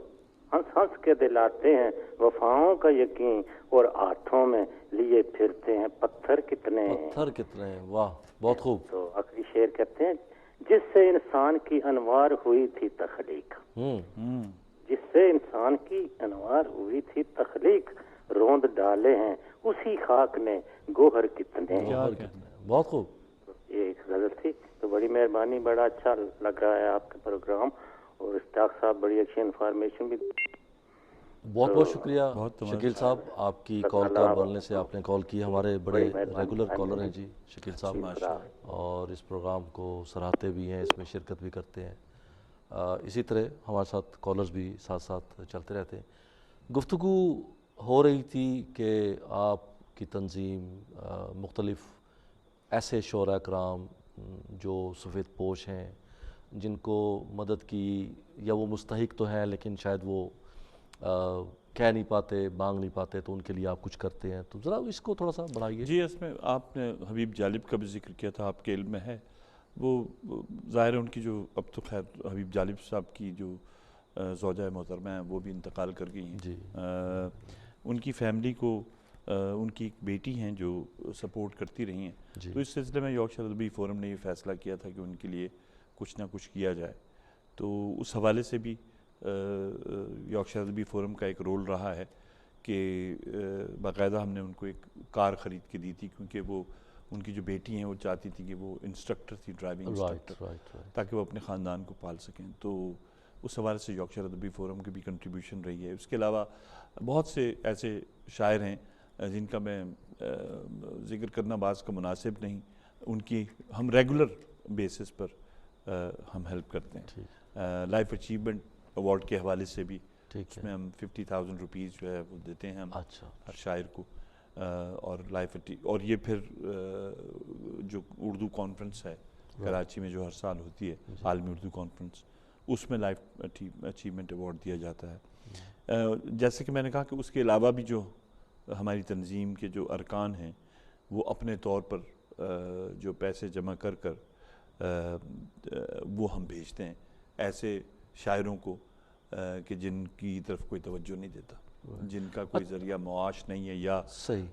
ہنس ہنس کے دلاتے ہیں وفاؤں کا یقین اور ہاتھوں میں لیے پھرتے ہیں پتھر کتنے ہیں. پتھر کتنے ہیں. واہ بہت خوب. تو آخری شعر کہتے ہیں جس سے انسان کی انوار ہوئی تھی تخلیق, جس سے انسان کی انوار ہوئی تھی تخلیق, روند ڈالے ہیں اسی خاک نے گوہر کتنے ہیں. جوہر کتنے ہیں. بہت خوب. یہ ایک غزل تھی. تو بڑی مہربانی, بڑا اچھا لگ رہا ہے آپ کا پروگرام, اور اشتیاق صاحب بڑی اچھی انفارمیشن بھی. بہت بہت شکریہ شکیل صاحب, آپ کی کال کا بولنے سے آپ نے کال کی. ہمارے بڑے ریگولر کالر ہیں جی شکیل صاحب, اور اس پروگرام کو سراہتے بھی ہیں, اس میں شرکت بھی کرتے ہیں. اسی طرح ہمارے ساتھ کالرز بھی ساتھ ساتھ چلتے رہتے ہیں. گفتگو ہو رہی تھی کہ آپ کی تنظیم مختلف ایسے شعراء کرام جو سفید پوش ہیں, جن کو مدد کی, یا وہ مستحق تو ہیں لیکن شاید وہ کہہ نہیں پاتے, مانگ نہیں پاتے, تو ان کے لیے آپ کچھ کرتے ہیں. تو ذرا اس کو تھوڑا سا بڑھائیے. جی, اس میں آپ نے حبیب جالب کا بھی ذکر کیا تھا, آپ کے علم میں ہے. وہ ظاہر ہے ان کی جو, اب تو خیر حبیب جالب صاحب کی جو زوجہ محترمہ ہیں وہ بھی انتقال کر گئی ہیں. جی. ان کی فیملی کو ان کی ایک بیٹی ہیں جو سپورٹ کرتی رہی ہیں. جی. تو اس سلسلے میں یارکشائر ادبی فورم نے یہ فیصلہ کیا تھا کہ ان کے لیے کچھ نہ کچھ کیا جائے. تو اس حوالے سے بھی یارکشائر ادبی فورم کا ایک رول رہا ہے کہ باقاعدہ ہم نے ان کو ایک کار خرید کے دی تھی, کیونکہ وہ ان کی جو بیٹی ہیں وہ چاہتی تھی کہ وہ انسٹرکٹر تھی, ڈرائیونگ انسٹرکٹر, تاکہ وہ اپنے خاندان کو پال سکیں. تو اس حوالے سے یارکشائر ادبی فورم کی بھی کنٹریبیوشن رہی ہے. اس کے علاوہ بہت سے ایسے شاعر ہیں جن کا میں ذکر کرنا بعض کا مناسب نہیں, ان کی ہم ریگولر بیسس پر ہم ہیلپ کرتے ہیں. لائف اچیومنٹ ایوارڈ کے حوالے سے بھی اس میں ہم 50,000 روپیز جو ہے وہ دیتے ہیں ہم ہر شاعر کو. اور اور یہ پھر جو اردو کانفرنس ہے کراچی میں جو ہر سال ہوتی ہے, عالمی اردو کانفرنس, اس میں لائف اچیومنٹ ایوارڈ دیا جاتا ہے. جیسے کہ میں نے کہا کہ اس کے علاوہ بھی جو ہماری تنظیم کے جو ارکان ہیں وہ اپنے طور پر جو پیسے جمع کر وہ ہم بھیجتے ہیں ایسے شاعروں کو کہ جن کی طرف کوئی توجہ نہیں دیتا, جن کا کوئی ذریعہ معاش نہیں ہے, یا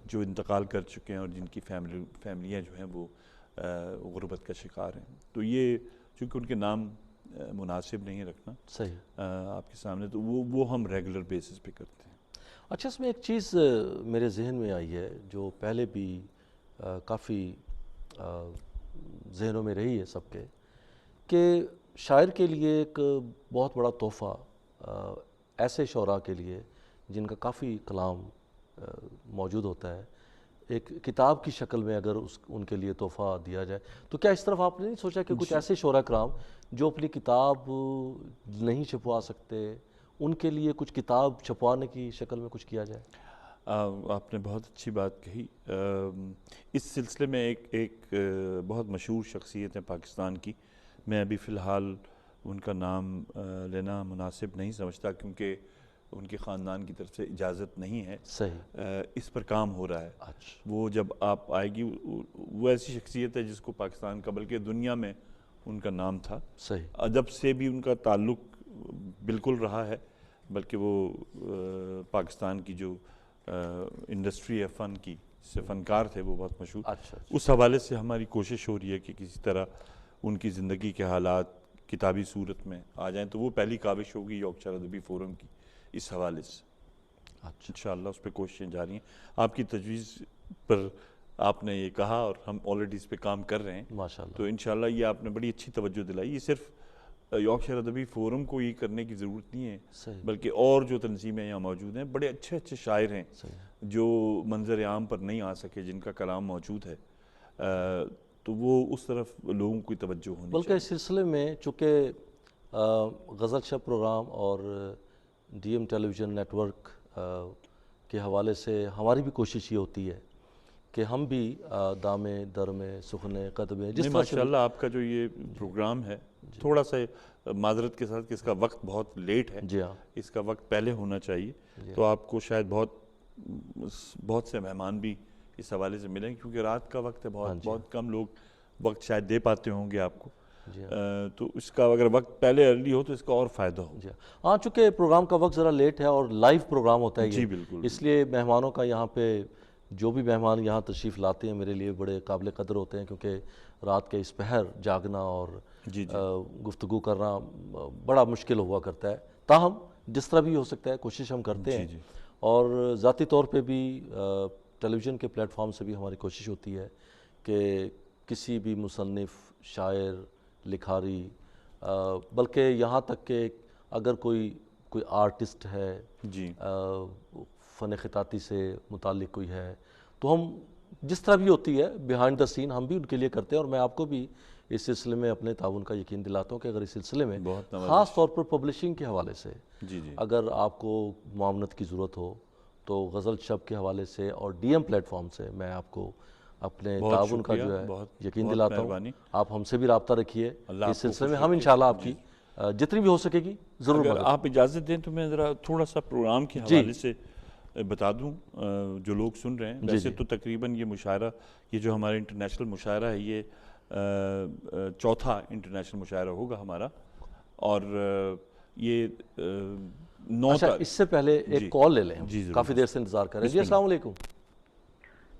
جو انتقال کر چکے ہیں اور جن کی فیملیاں جو ہیں وہ غربت کا شکار ہیں. تو یہ چونکہ ان کے نام مناسب نہیں رکھنا آپ کے سامنے, تو وہ ہم ریگولر بیسس پہ کرتے ہیں. اچھا, اس میں ایک چیز میرے ذہن میں آئی ہے جو پہلے بھی کافی ذہنوں میں رہی ہے سب کے, کہ شاعر کے لیے ایک بہت بڑا تحفہ ایسے شعراء کے لیے جن کا کافی کلام موجود ہوتا ہے, ایک کتاب کی شکل میں اگر ان کے لیے تحفہ دیا جائے. تو کیا اس طرف آپ نے نہیں سوچا کہ کچھ ایسے شعراء کرام جو اپنی کتاب نہیں چھپوا سکتے, ان کے لیے کچھ کتاب چھپوانے کی شکل میں کچھ کیا جائے؟ آپ نے بہت اچھی بات کہی. اس سلسلے میں ایک بہت مشہور شخصیت ہے پاکستان کی, میں ابھی فی الحال ان کا نام لینا مناسب نہیں سمجھتا کیونکہ ان کے خاندان کی طرف سے اجازت نہیں ہے. اس پر کام ہو رہا ہے. وہ جب آپ آئے گی, وہ ایسی شخصیت ہے جس کو پاکستان کا بلکہ دنیا میں ان کا نام تھا. ادب سے بھی ان کا تعلق بالکل رہا ہے, بلکہ وہ پاکستان کی جو انڈسٹری ہے فن کی, سے فنکار تھے, وہ بہت مشہور. اس حوالے سے ہماری کوشش ہو رہی ہے کہ کسی طرح ان کی زندگی کے حالات کتابی صورت میں آ جائیں. تو وہ پہلی کاوش ہوگی یارکشائر ادبی فورم کی اس حوالے سے. انشاءاللہ اس پہ کوششیں جاری ہیں. آپ کی تجویز پر آپ نے یہ کہا اور ہم آلریڈی اس پہ کام کر رہے ہیں ماشاءاللہ. تو انشاءاللہ یہ آپ نے بڑی اچھی توجہ دلائی. یہ صرف یارکشائر ادبی فورم کو یہ کرنے کی ضرورت نہیں ہے, بلکہ اور جو تنظیمیں یہاں موجود ہیں, بڑے اچھے اچھے شاعر ہیں جو منظر عام پر نہیں آ سکے, جن کا کلام موجود ہے, تو وہ اس طرف لوگوں کی توجہ ہونی بلکہ اس سلسلے میں چونکہ غزل شب پروگرام اور ڈی ایم ٹیلی ویژن نیٹ ورک کے حوالے سے ہماری بھی کوشش یہ ہوتی ہے کہ ہم بھی دامے درمے سخنے قدمے جس طرح ماشاءاللہ آپ کا جو یہ پروگرام ہے تھوڑا سا معذرت کے ساتھ کہ اس کا وقت بہت لیٹ ہے, اس کا وقت پہلے ہونا چاہیے, تو آپ کو شاید بہت سے مہمان بھی اس حوالے سے ملیں, کیونکہ رات کا وقت ہے, بہت کم لوگ وقت شاید دے پاتے ہوں گے آپ کو. تو اس کا اگر وقت پہلے ارلی ہو تو اس کا اور فائدہ ہو. جی ہاں، چونکہ پروگرام کا وقت ذرا لیٹ ہے اور لائیو پروگرام ہوتا ہے یہ. جی بالکل. اس لیے مہمانوں کا یہاں پہ جو بھی مہمان یہاں تشریف لاتے ہیں میرے لیے بڑے قابل قدر ہوتے ہیں، کیونکہ رات کے اس پہر جاگنا اور گفتگو کرنا بڑا مشکل ہوا کرتا ہے. تاہم جس طرح بھی ہو سکتا ہے کوشش ہم کرتے ہیں. اور ذاتی طور پہ بھی ٹیلی ویژن کے پلیٹ فارم سے بھی ہماری کوشش ہوتی ہے کہ کسی بھی مصنف، شاعر، لکھاری، بلکہ یہاں تک کہ اگر کوئی آرٹسٹ ہے، فن خطاطی سے متعلق کوئی ہے، تو ہم جس طرح بھی ہوتی ہے بیہائنڈ دا سین ہم بھی ان کے لیے کرتے ہیں. اور میں آپ کو بھی اس سلسلے میں اپنے تعاون کا یقین دلاتا ہوں کہ اگر اس سلسلے میں خاص طور پر پبلشنگ کے حوالے سے اگر آپ کو معاونت کی ضرورت ہو تو غزل شب کے حوالے سے اور ڈی ایم پلیٹ فارم سے میں آپ کو اپنے تعاون کا جو ہے یقین دلاتا ہوں. آپ ہم سے بھی رابطہ رکھیے اس سلسلے میں، ہم انشاءاللہ آپ کی جتنی بھی ہو سکے گی ضرور اگر آپ اجازت دیں تو میں ذرا تھوڑا سا پروگرام کے حوالے سے بتا دوں جو لوگ سن رہے ہیں. ویسے تو تقریباً یہ مشاعرہ، یہ جو ہمارا انٹرنیشنل مشاعرہ ہے، یہ چوتھا انٹرنیشنل مشاعرہ ہوگا ہمارا. اور یہ 9 اچھا، اس سے پہلے ایک کال لے لیں، کافی دیر سے انتظار کر رہے ہیں. جی السلام علیکم.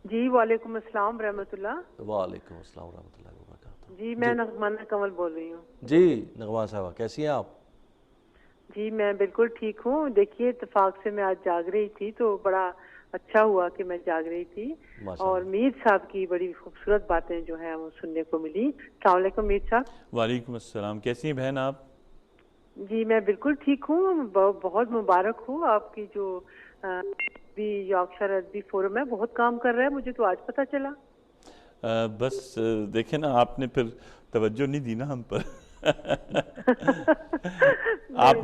جی وعلیکم السلام رحمۃ اللہ. وعلیکم السلام رحمۃ اللہ وبرکاتہ. جی میں نغمانہ کمل بول رہی ہوں. جی نغمہ صاحبہ کیسی ہیں آپ؟ جی میں بالکل ٹھیک ہوں. دیکھیے اتفاق سے میں آج جاگ رہی تھی تو بڑا اچھا ہوا کہ میں جاگ رہی تھی، اور میر صاحب کی بڑی خوبصورت باتیں جو ہیں وہ سننے کو ملی. السلام علیکم میر صاحب. وعلیکم السلام. کیسی ہیں بہن آپ؟ جی میں بالکل ٹھیک ہوں. بہت مبارک ہوں آپ کی جو بھی یارکشائر ادبی فورم ہے، بہت کام کر رہا ہے، مجھے تو آج پتہ چلا. بس دیکھیں نا، آپ نے پھر توجہ نہیں دی نا ہم پر. آپ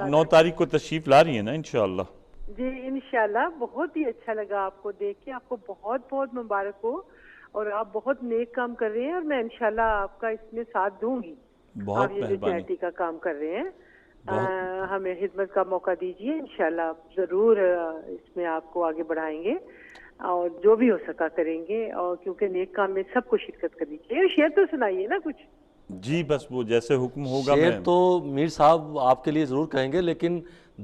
9 تاریخ کو تشریف لا رہی ہیں نا انشاءاللہ؟ جی انشاءاللہ. بہت ہی اچھا لگا آپ کو دیکھ کے. آپ کو بہت بہت مبارک ہو، اور آپ بہت نیک کام کر رہے ہیں، اور میں انشاءاللہ آپ کا اس میں ساتھ دوں گی. بہت آپ یہ جو چیریٹی کا کام کر رہے ہیں، ہمیں خدمت کا موقع دیجیے. انشاءاللہ ضرور اس میں آپ کو آگے بڑھائیں گے، اور جو بھی ہو سکا کریں گے. اور کیونکہ نیک کام میں سب کو شرکت کرنی چاہیے. شعر تو سنائیے نا کچھ. جی بس وہ جیسے حکم ہوگا. شعر تو میر صاحب آپ کے لیے ضرور کہیں گے، لیکن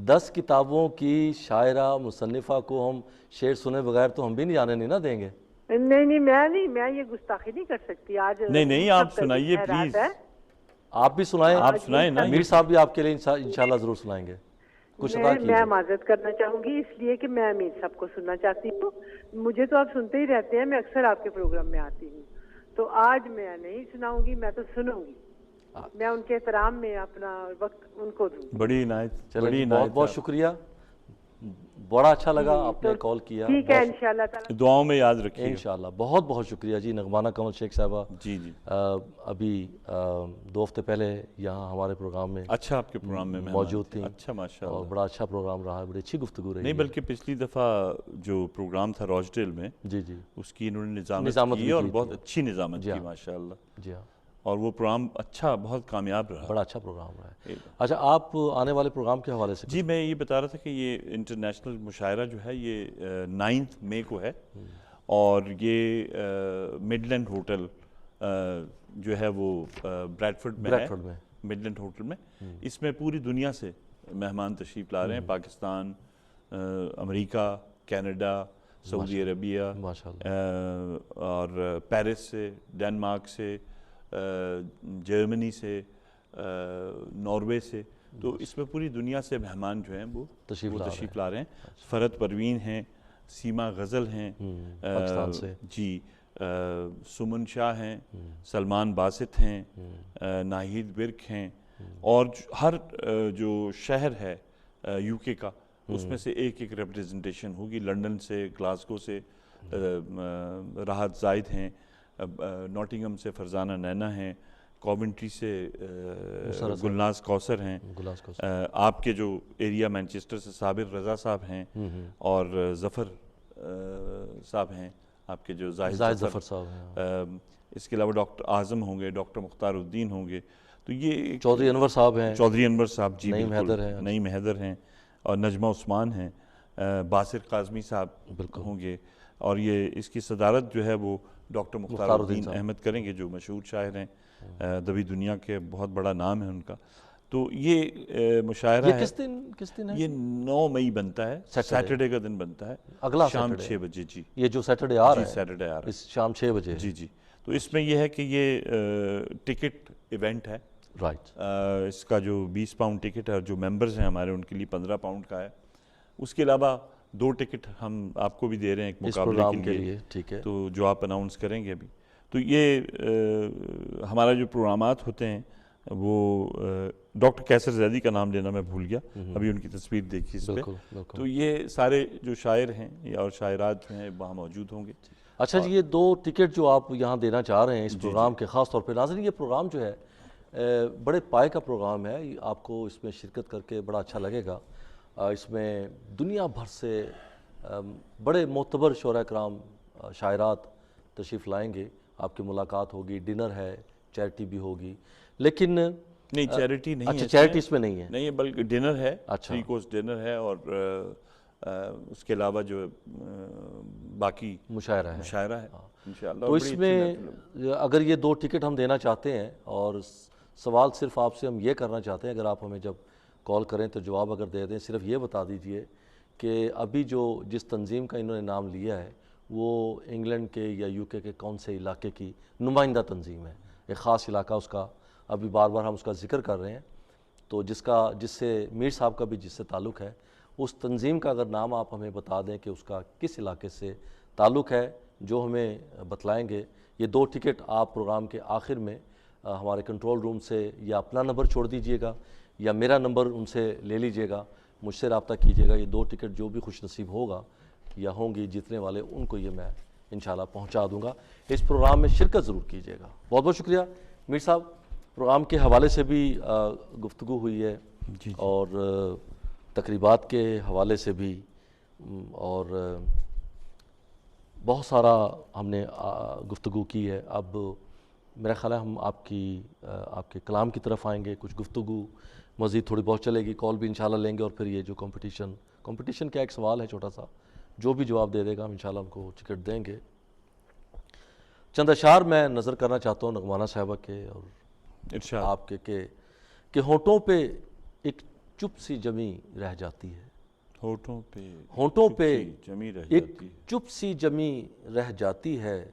10 کتابوں کی شاعرہ مصنفہ کو ہم شعر سنے بغیر تو ہم بھی نہیں جانے نہیں نا دیں گے. نہیں میں یہ گستاخی نہیں کر سکتی آج. نہیں آپ سنائیے پلیز. آپ بھی سنائیں. آپ سنائیں نا. میر صاحب بھی آپ کے لیے انشاءاللہ ضرور سنائیں گے. میں معذرت کرنا چاہوں گی اس لیے کہ میں میر صاحب کو سننا چاہتی ہوں. مجھے تو آپ سنتے ہی رہتے ہیں، میں اکثر آپ کے پروگرام میں آتی ہوں، تو آج میں نہیں سناؤں گی، میں تو سنوں گی. میں ان کے احترام میں اپنا وقت ان کو دوں. بڑی عنایت. چلیے بہت بہت شکریہ، بڑا اچھا لگا آپ نے کال کیا. ٹھیک ہے انشاءاللہ تعالی دعاؤں میں یاد رکھیے انشاءاللہ. بہت بہت شکریہ جی نغمانہ کمل شیخ صاحبہ. جی ابھی 2 ہفتے پہلے یہاں ہمارے پروگرام میں اچھا آپ کے پروگرام میں موجود تھیں. اچھا ماشاءاللہ. اور بڑا اچھا پروگرام رہا، بڑی اچھی گفتگو رہی. نہیں بلکہ پچھلی دفعہ جو پروگرام تھا روچڈیل میں، جی اس کی انہوں نے نظامت کی اور بہت اچھی نظامت کی ماشاءاللہ. جی ہاں. اور وہ پروگرام اچھا، بہت کامیاب رہا. بڑا اچھا پروگرام رہا ہے. اچھا آپ آنے والے پروگرام کے حوالے سے؟ جی میں یہ بتا رہا تھا کہ یہ انٹرنیشنل مشاعرہ جو ہے یہ 9 مئی کو ہے، اور یہ مڈلینڈ ہوٹل جو ہے وہ بریڈفورڈ میں ہے، مڈلینڈ ہوٹل میں. اس میں پوری دنیا سے مہمان تشریف لا رہے ہیں، پاکستان، امریکہ، کینیڈا، سعودی عربیہ، اور پیرس سے، ڈنمارک سے، جرمنی سے، ناروے سے. تو اس میں پوری دنیا سے مہمان جو ہیں وہ تشریف لا رہے ہیں. فرحت پروین ہیں، سیما غزل ہیں پاکستان سے، جی سمن شاہ ہیں، سلمان باسط ہیں، ناہید برک ہیں، اور ہر جو شہر ہے یو کے کا اس میں سے ایک ریپریزنٹیشن ہوگی. لنڈن سے، گلاسگو سے راحت زائد ہیں، نوٹنگم سے فرزانہ نینا ہیں، کوونٹری سے گلناز کوثر ہیں، آپ کے جو ایریا مینچسٹر سے صابر رضا صاحب ہیں، اور ظفر صاحب ہیں آپ کے جو زاہد ظفر صاحب ہیں. اس کے علاوہ ڈاکٹر اعظم ہوں گے، ڈاکٹر مختار الدین ہوں گے. تو یہ چودھری انور صاحب ہیں، چودھری انور صاحب، جی نعیم حیدر ہیں، اور نجمہ عثمان ہیں، باسر قاظمی صاحب ہوں گے. اور یہ اس کی صدارت جو ہے وہ ڈاکٹر مختار الدین احمد کریں گے، جو مشہور شاعر ہیں، ادبی دنیا کے بہت بڑا نام ہے ان کا. تو یہ مشاعرہ ہے. کس دن ہے؟ یہ 9 مئی بنتا ہے، سیٹرڈے کا دن بنتا ہے، اگلا شام 6 بجے. جی یہ جو سیٹرڈے آ رہا ہے، سیٹرڈے آ رہا ہے، اس شام 6 بجے. جی. تو اس میں یہ ہے کہ یہ ٹکٹ ایونٹ ہے. رائٹ. اس کا جو 20 پاؤنڈ ٹکٹ ہے، اور جو ممبرز ہیں ہمارے ان کے لیے 15 پاؤنڈ کا ہے. اس کے علاوہ 2 ٹکٹ ہم آپ کو بھی دے رہے ہیں ایک مقابلے کے لیے. ٹھیک ہے. تو جو آپ اناؤنس کریں گے ابھی. تو یہ ہمارا جو پروگرامات ہوتے ہیں وہ ڈاکٹر کیسر زیدی کا نام لینا میں بھول گیا، ابھی ان کی تصویر دیکھی اس پہ. تو یہ سارے جو شاعر ہیں اور شاعرات ہیں وہاں موجود ہوں گے. اچھا جی، یہ 2 ٹکٹ جو آپ یہاں دینا چاہ رہے ہیں اس پروگرام کے، خاص طور پہ ناظرین یہ پروگرام جو ہے بڑے پائے کا پروگرام ہے. آپ کو اس میں شرکت کر کے بڑا اچھا لگے گا. اس میں دنیا بھر سے بڑے معتبر شعراء کرام، شاعرات تشریف لائیں گے. آپ کی ملاقات ہوگی، ڈنر ہے، چیریٹی بھی ہوگی. لیکن نہیں، چیریٹی نہیں ہے. اچھا، چیریٹی اس میں نہیں ہے. نہیں، بلکہ ڈنر ہے. اچھا، 3 کورس ڈنر ہے، اور اس کے علاوہ جو باقی مشاعرہ ہے انشاءاللہ. تو اس میں اگر یہ 2 ٹکٹ ہم دینا چاہتے ہیں، اور سوال صرف آپ سے ہم یہ کرنا چاہتے ہیں، اگر آپ ہمیں جب کال کریں تو جواب اگر دے دیں، صرف یہ بتا دیجئے کہ ابھی جس تنظیم کا انہوں نے نام لیا ہے وہ انگلینڈ کے یا UK کے کون سے علاقے کی نمائندہ تنظیم ہے. ایک خاص علاقہ اس کا، ابھی بار بار ہم اس کا ذکر کر رہے ہیں. تو جس سے میر صاحب کا بھی جس سے تعلق ہے، اس تنظیم کا اگر نام آپ ہمیں بتا دیں کہ اس کا کس علاقے سے تعلق ہے، جو ہمیں بتلائیں گے. یہ 2 ٹکٹ آپ پروگرام کے آخر میں ہمارے کنٹرول روم سے یا اپنا نمبر چھوڑ دیجئے گا یا میرا نمبر ان سے لے لیجئے گا، مجھ سے رابطہ کیجئے گا. یہ 2 ٹکٹ جو بھی خوش نصیب ہوگا یا ہوں گی جیتنے والے، ان کو یہ میں انشاءاللہ پہنچا دوں گا. اس پروگرام میں شرکت ضرور کیجئے گا. بہت بہت شکریہ میر صاحب. پروگرام کے حوالے سے بھی گفتگو ہوئی ہے، اور تقریبات کے حوالے سے بھی، اور بہت سارا ہم نے گفتگو کی ہے. اب میرا خیال ہے ہم آپ کے کلام کی طرف آئیں گے. کچھ گفتگو مزید تھوڑی بہت چلے گی، کال بھی انشاءاللہ لیں گے، اور پھر یہ جو کمپٹیشن کیا ایک سوال ہے چھوٹا سا، جو بھی جواب دے گا ہم انشاءاللہ ان کو ٹکٹ دیں گے. چند اشعار میں نظر کرنا چاہتا ہوں نغمانہ صاحبہ کے اور آپ کے کہ ہونٹوں پہ ایک چپ سی جمی رہ جاتی ہے. ہونٹوں پہ ایک چپ سی جمی رہ جاتی ہے،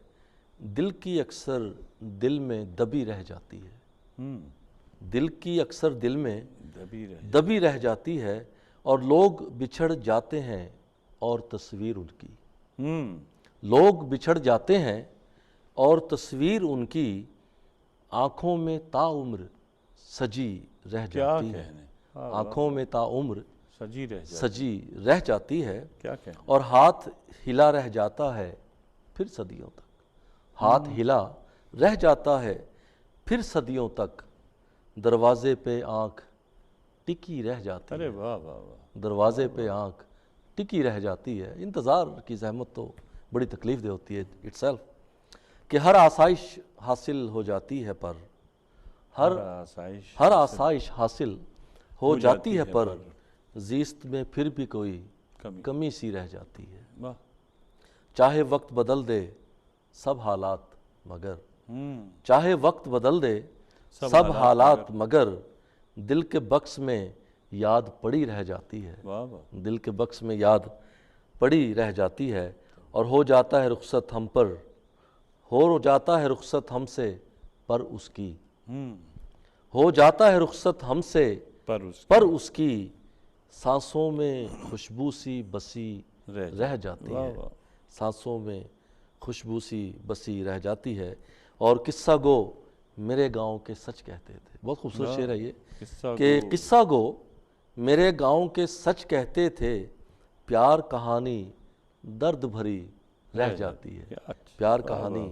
دل کی اکثر دل میں دبی رہ جاتی ہے. دل کی اکثر دل میں دبی رہ جاتی ہے، اور لوگ بچھڑ جاتے ہیں اور تصویر ان کی. لوگ بچھڑ جاتے ہیں اور تصویر ان کی آنکھوں میں تا عمر سجی رہ جاتی ہے. آنکھوں میں تا عمر سجی رہ جاتی ہے، اور ہاتھ ہلا رہ جاتا ہے پھر صدیوں تک. ہاتھ ہلا رہ جاتا ہے پھر صدیوں تک، دروازے پہ آنکھ ٹکی رہ جاتی ہے. دروازے پہ آنکھ ٹکی رہ جاتی ہے. انتظار کی زحمت تو بڑی تکلیف دہ ہوتی ہے اٹ سیلف، کہ ہر آسائش حاصل ہو جاتی ہے پر ہر آسائش حاصل ہو جاتی ہے پر زیست میں پھر بھی کوئی کمی سی رہ جاتی ہے. چاہے وقت بدل دے سب حالات مگر، چاہے وقت بدل دے سب حالات مگر، دل کے بکس میں یاد پڑی رہ جاتی ہے. دل کے بکس میں یاد پڑی رہ جاتی ہے، اور ہو جاتا ہے رخصت ہم پر، ہو جاتا ہے رخصت ہم سے پر اس کی. ہو جاتا ہے رخصت ہم سے پر اس کی، سانسوں میں خوشبو سی بسی رہ جاتی ہے. سانسوں میں خوشبو سی بسی رہ جاتی ہے. اور قصہ گو میرے گاؤں کے سچ کہتے تھے. بہت خوبصورت شعر ہے یہ، کہ قصہ گو میرے گاؤں کے سچ کہتے تھے، پیار کہانی درد بھری رہ جاتی ہے. پیار کہانی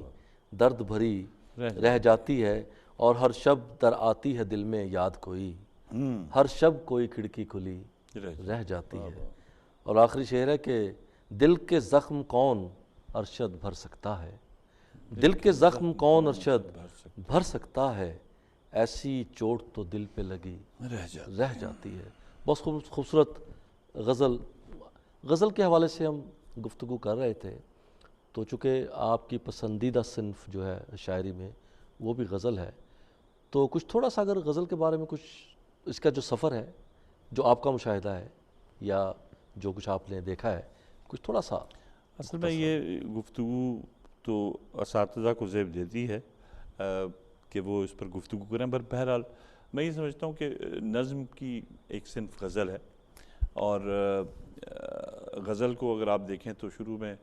درد بھری رہ جاتی ہے، اور ہر شب در آتی ہے دل میں یاد کوئی، ہر شب کوئی کھڑکی کھلی رہ جاتی ہے. اور آخری شعر ہے کہ دل کے زخم کون ارشد بھر سکتا ہے، دل کے زخم کون ارشد بھر سکتا ہے، ایسی چوٹ تو دل پہ لگی رہ جاتی ہے. بہت خوبصورت غزل کے حوالے سے ہم گفتگو کر رہے تھے. تو چونکہ آپ کی پسندیدہ صنف جو ہے شاعری میں وہ بھی غزل ہے، تو کچھ تھوڑا سا اگر غزل کے بارے میں کچھ اس کا جو سفر ہے، جو آپ کا مشاہدہ ہے یا جو کچھ آپ نے دیکھا ہے، کچھ تھوڑا سا. اصل میں یہ گفتگو تو اساتذہ کو زیب دیتی ہے کہ وہ اس پر گفتگو کریں، پر بہرحال میں یہ سمجھتا ہوں کہ نظم کی ایک صنف غزل ہے، اور غزل کو اگر آپ دیکھیں تو شروع میں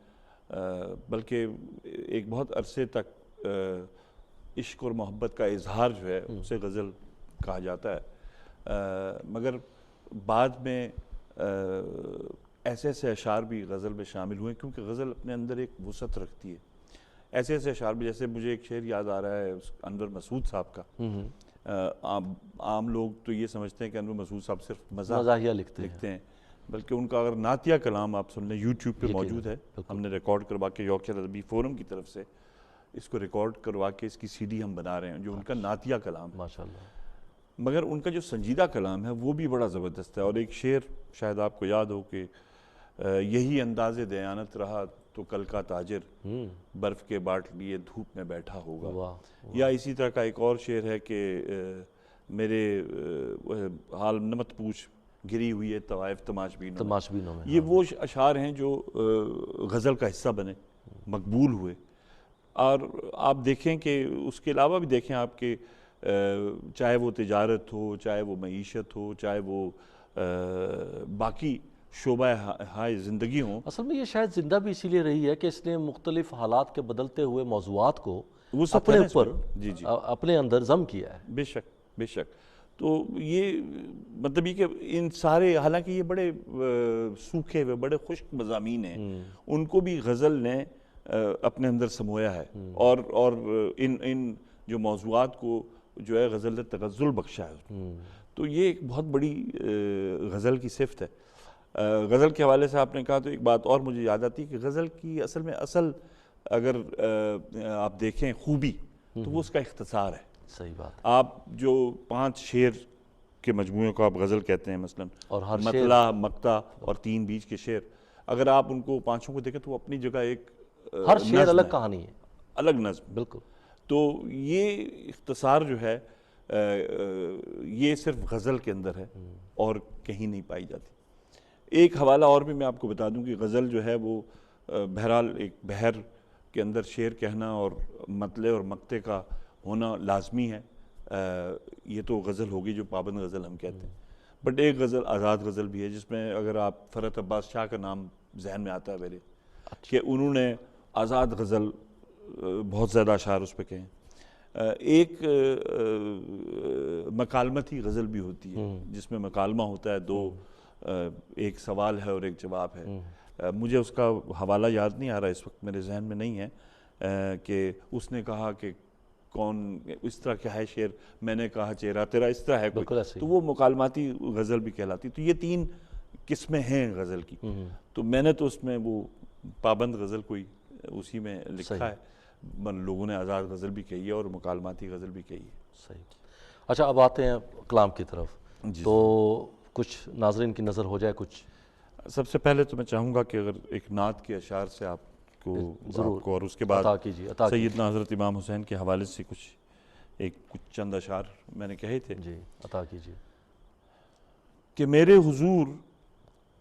بلکہ ایک بہت عرصے تک عشق اور محبت کا اظہار جو ہے اسے غزل کہا جاتا ہے، مگر بعد میں ایسے ایسے اشعار بھی غزل میں شامل ہوئے، کیونکہ غزل اپنے اندر ایک وسعت رکھتی ہے. ایسے ایسے اشعار بھی، جیسے مجھے ایک شعر یاد آ رہا ہے انور مسعود صاحب کا. عام لوگ تو یہ سمجھتے ہیں کہ انور مسعود صاحب صرف مزاحیہ لکھتے ہیں، بلکہ ان کا اگر نعتیہ کلام آپ سن لیں یوٹیوب پہ موجود ہے. ہم نے ریکارڈ کروا کے یوکیل ادبی فورم کی طرف سے اس کو ریکارڈ کروا کے اس کی سی ڈی ہم بنا رہے ہیں، جو ان کا نعتیہ کلام ہے. ماشاءاللہ. مگر ان کا جو سنجیدہ کلام ہے وہ بھی بڑا زبردست ہے. اور ایک شعر شاید آپ کو یاد ہو کہ یہی انداز دیانت رہا تو کل کا تاجر برف کے باٹ لیے دھوپ میں بیٹھا ہوگا. یا اسی طرح کا ایک اور شعر ہے کہ میرے حال نمت پوچھ گری ہوئی ہے طوائف تماشبینوں میں. یہ وہ اشعار ہیں جو غزل کا حصہ بنے، مقبول ہوئے. اور آپ دیکھیں کہ اس کے علاوہ بھی دیکھیں آپ کہ چاہے وہ تجارت ہو، چاہے وہ معیشت ہو، چاہے وہ باقی شعبہ ہائے زندگی ہوں. اصل میں یہ شاید زندہ بھی اسی لیے رہی ہے کہ اس نے مختلف حالات کے بدلتے ہوئے موضوعات کو اپنے اوپر اپنے اندر ضم کیا ہے. بے شک بے شک. تو یہ مطلب یہ کہ ان سارے، حالانکہ یہ بڑے سوکھے ہوئے بڑے خشک مضامین ہیں، ان کو بھی غزل نے اپنے اندر سمویا ہے، اور ان جو موضوعات کو جو ہے غزل نے تغزل بخشا ہے. تو یہ ایک بہت بڑی غزل کی صفت ہے. غزل کے حوالے سے آپ نے کہا تو ایک بات اور مجھے یاد آتی ہے کہ غزل کی اصل اگر آپ دیکھیں خوبی تو وہ اس کا اختصار ہے. صحیح بات. آپ جو 5 شعر کے مجموعے کو آپ غزل کہتے ہیں، مثلا اور ہر مطلع، مقطع اور 3 بیچ کے شعر، اگر آپ ان کو 5 کو دیکھیں تو وہ اپنی جگہ ایک ہر شعر الگ کہانی ہے، الگ نظم. بالکل. تو یہ اختصار جو ہے یہ صرف غزل کے اندر ہے اور کہیں نہیں پائی جاتی. ایک حوالہ اور بھی میں آپ کو بتا دوں کہ غزل جو ہے وہ بہرحال ایک بحر کے اندر شعر کہنا اور مطلع اور مقطع کا ہونا لازمی ہے. یہ تو غزل ہوگی جو پابند غزل ہم کہتے ہیں. بٹ ایک غزل آزاد غزل بھی ہے، جس میں اگر آپ فرحت عباس شاہ کا نام ذہن میں آتا ہے میرے، کہ انہوں نے آزاد غزل بہت زیادہ اشعار اس پہ کہیں. ایک مکالمتی غزل بھی ہوتی ہے جس میں مکالمہ ہوتا ہے، 2 ایک سوال ہے اور ایک جواب ہے. مجھے اس کا حوالہ یاد نہیں آ رہا اس وقت، میرے ذہن میں نہیں ہے، کہ اس نے کہا کہ کون اس طرح کیا ہے شعر، میں نے کہا چہرہ تیرا اس طرح ہے کوئی، تو وہ مکالماتی غزل بھی کہلاتی. تو یہ 3 قسمیں ہیں غزل کی. تو میں نے تو اس میں وہ پابند غزل کوئی اسی میں لکھا ہے. لوگوں نے آزاد غزل بھی کہی ہے اور مکالماتی غزل بھی کہی ہے. صحیح. اچھا، اب آتے ہیں کلام کی طرف. تو کچھ ناظرین کی نظر ہو جائے کچھ. سب سے پہلے تو میں چاہوں گا کہ اگر ایک نعت کے اشعار سے آپ کو اور اس کے بعد سیدنا حضرت امام حسین کے حوالے سے کچھ چند اشعار میں نے کہے تھے. جی عطا کیجیے. کہ میرے حضور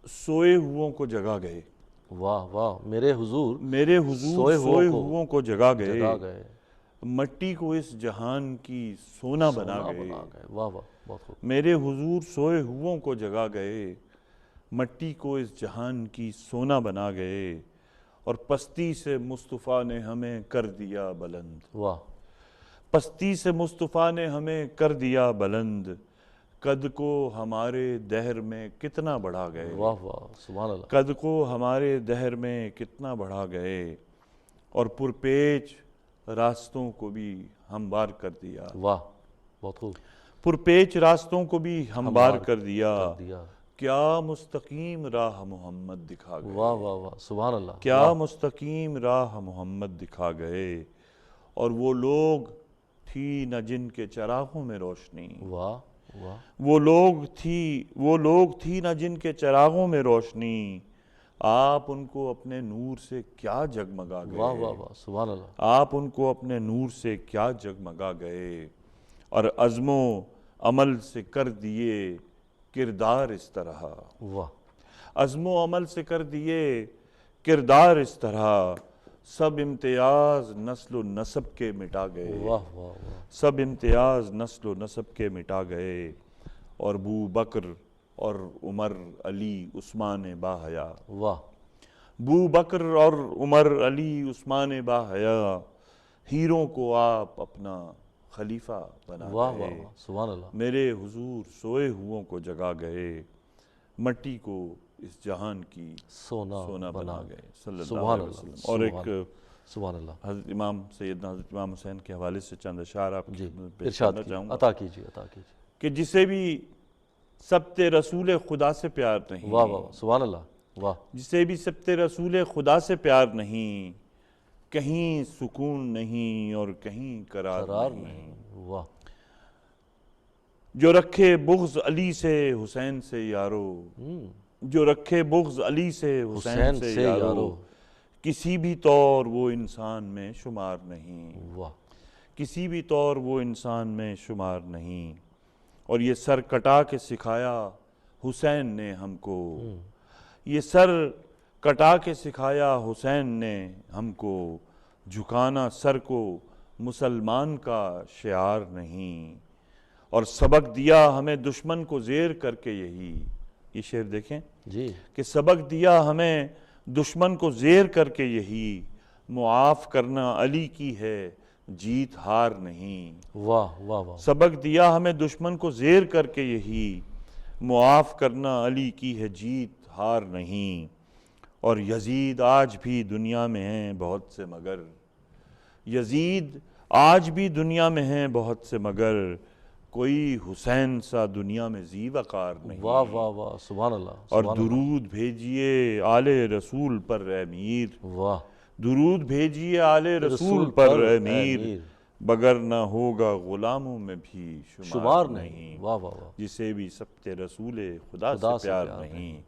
سوئے ہوئوں کو جگا گئے. واہ واہ. میرے حضور سوئے ہوئوں کو جگا گئے، مٹی کو اس جہان کی سونا بنا گئے. واہ واہ، بہت خوب. میرے حضور سوئے ہوئوں کو جگا گئے، مٹی کو اس جہان کی سونا بنا گئے، اور پستی سے مصطفیٰ نے ہمیں کر دیا بلند. واہ. پستی سے مصطفیٰ نے ہمیں کر دیا بلند، قد کو ہمارے دہر میں کتنا بڑھا گئے. واہ واہ، سبحان اللہ. قد کو ہمارے دہر میں کتنا بڑھا گئے، اور پرپیچ راستوں کو بھی ہموار کر دیا. واہ، بہت خوب. پرپیچ راستوں کو بھی ہموار کر دیا، کیا مستقیم راہ محمد دکھا گئے. واہ واہ واہ، سبحان اللہ. کیا مستقیم راہ محمد دکھا گئے، اور وہ لوگ تھی نہ جن کے چراغوں میں روشنی. واہ واہ. وہ لوگ تھی نہ جن کے چراغوں میں روشنی، آپ ان کو اپنے نور سے کیا جگمگا گئے، واہ واہ واہ، سبحان اللہ، آپ ان کو اپنے نور سے کیا جگمگا گئے، اور عزم و عمل سے کر دیے کردار اس طرح، واہ عزم و عمل سے کر دیے کردار اس طرح، سب امتیاز نسل و نسب کے مٹا گئے، واہ واہ واہ، سب امتیاز نسل و نسب کے مٹا گئے، اور ابو بکر اور عمر علی عثمان باحیا، واہ ابو بکر اور عمر علی عثمان باحیا، ہیروں کو آپ اپنا خلیفہ بنا واہ واہ گئے، واہ، سبحان اللہ، میرے حضور سوئے ہوئوں کو جگا گئے، مٹی کو اس جہان کی سونا بنا گئے صلی اللہ سبحان علیہ اللہ، وسلم۔ اور ایک سبحان اللہ، حضرت امام سیدنا حضرت امام حسین کے حوالے سے چند اشعار آپ کی جی خدمت پیش ارشاد کرنا کیجیے، چاہوں گا عطا کیجیے، عطا کیجیے، کہ جسے بھی سبت رسول خدا سے پیار نہیں، واہ واہ واہ، سبحان اللہ، واہ جسے بھی سبت رسول خدا سے پیار نہیں، کہیں سکون نہیں اور کہیں قرار قرار نہیں، نہیں، واہ جو رکھے بغض علی سے حسین سے یارو، جو رکھے بغض علی سے حسین سے یارو، کسی بھی طور وہ انسان میں شمار نہیں، واہ کسی بھی طور وہ انسان میں شمار نہیں، اور یہ سر کٹا کے سکھایا حسین نے ہم کو، یہ سر کٹا کے سکھایا حسین نے ہم کو، جھکانا سر کو مسلمان کا شعار نہیں، اور سبق دیا ہمیں دشمن کو زیر کر کے یہی، یہ شعر دیکھیں جی، کہ سبق دیا ہمیں دشمن کو زیر کر کے یہی، معاف کرنا علی کی ہے جیت ہار نہیں، واہ واہ واہ، سبق دیا ہمیں دشمن کو زیر کر کے یہی، معاف کرنا علی کی ہے جیت ہار نہیں، اور یزید آج بھی دنیا میں ہیں بہت سے مگر، یزید آج بھی دنیا میں ہیں بہت سے مگر، کوئی حسین سا دنیا میں ذی وقار نہیں، واہ واہ واہ، سبحان اللہ، اور سبحان اللہ، درود بھیجئے آل رسول پر اے میر، واہ درود بھیجئے آل رسول پر اے میر، بگر نہ ہوگا غلاموں میں بھی شمار نہیں، واہ واہ واہ، جسے بھی سبت رسول خدا سے پیار نہیں،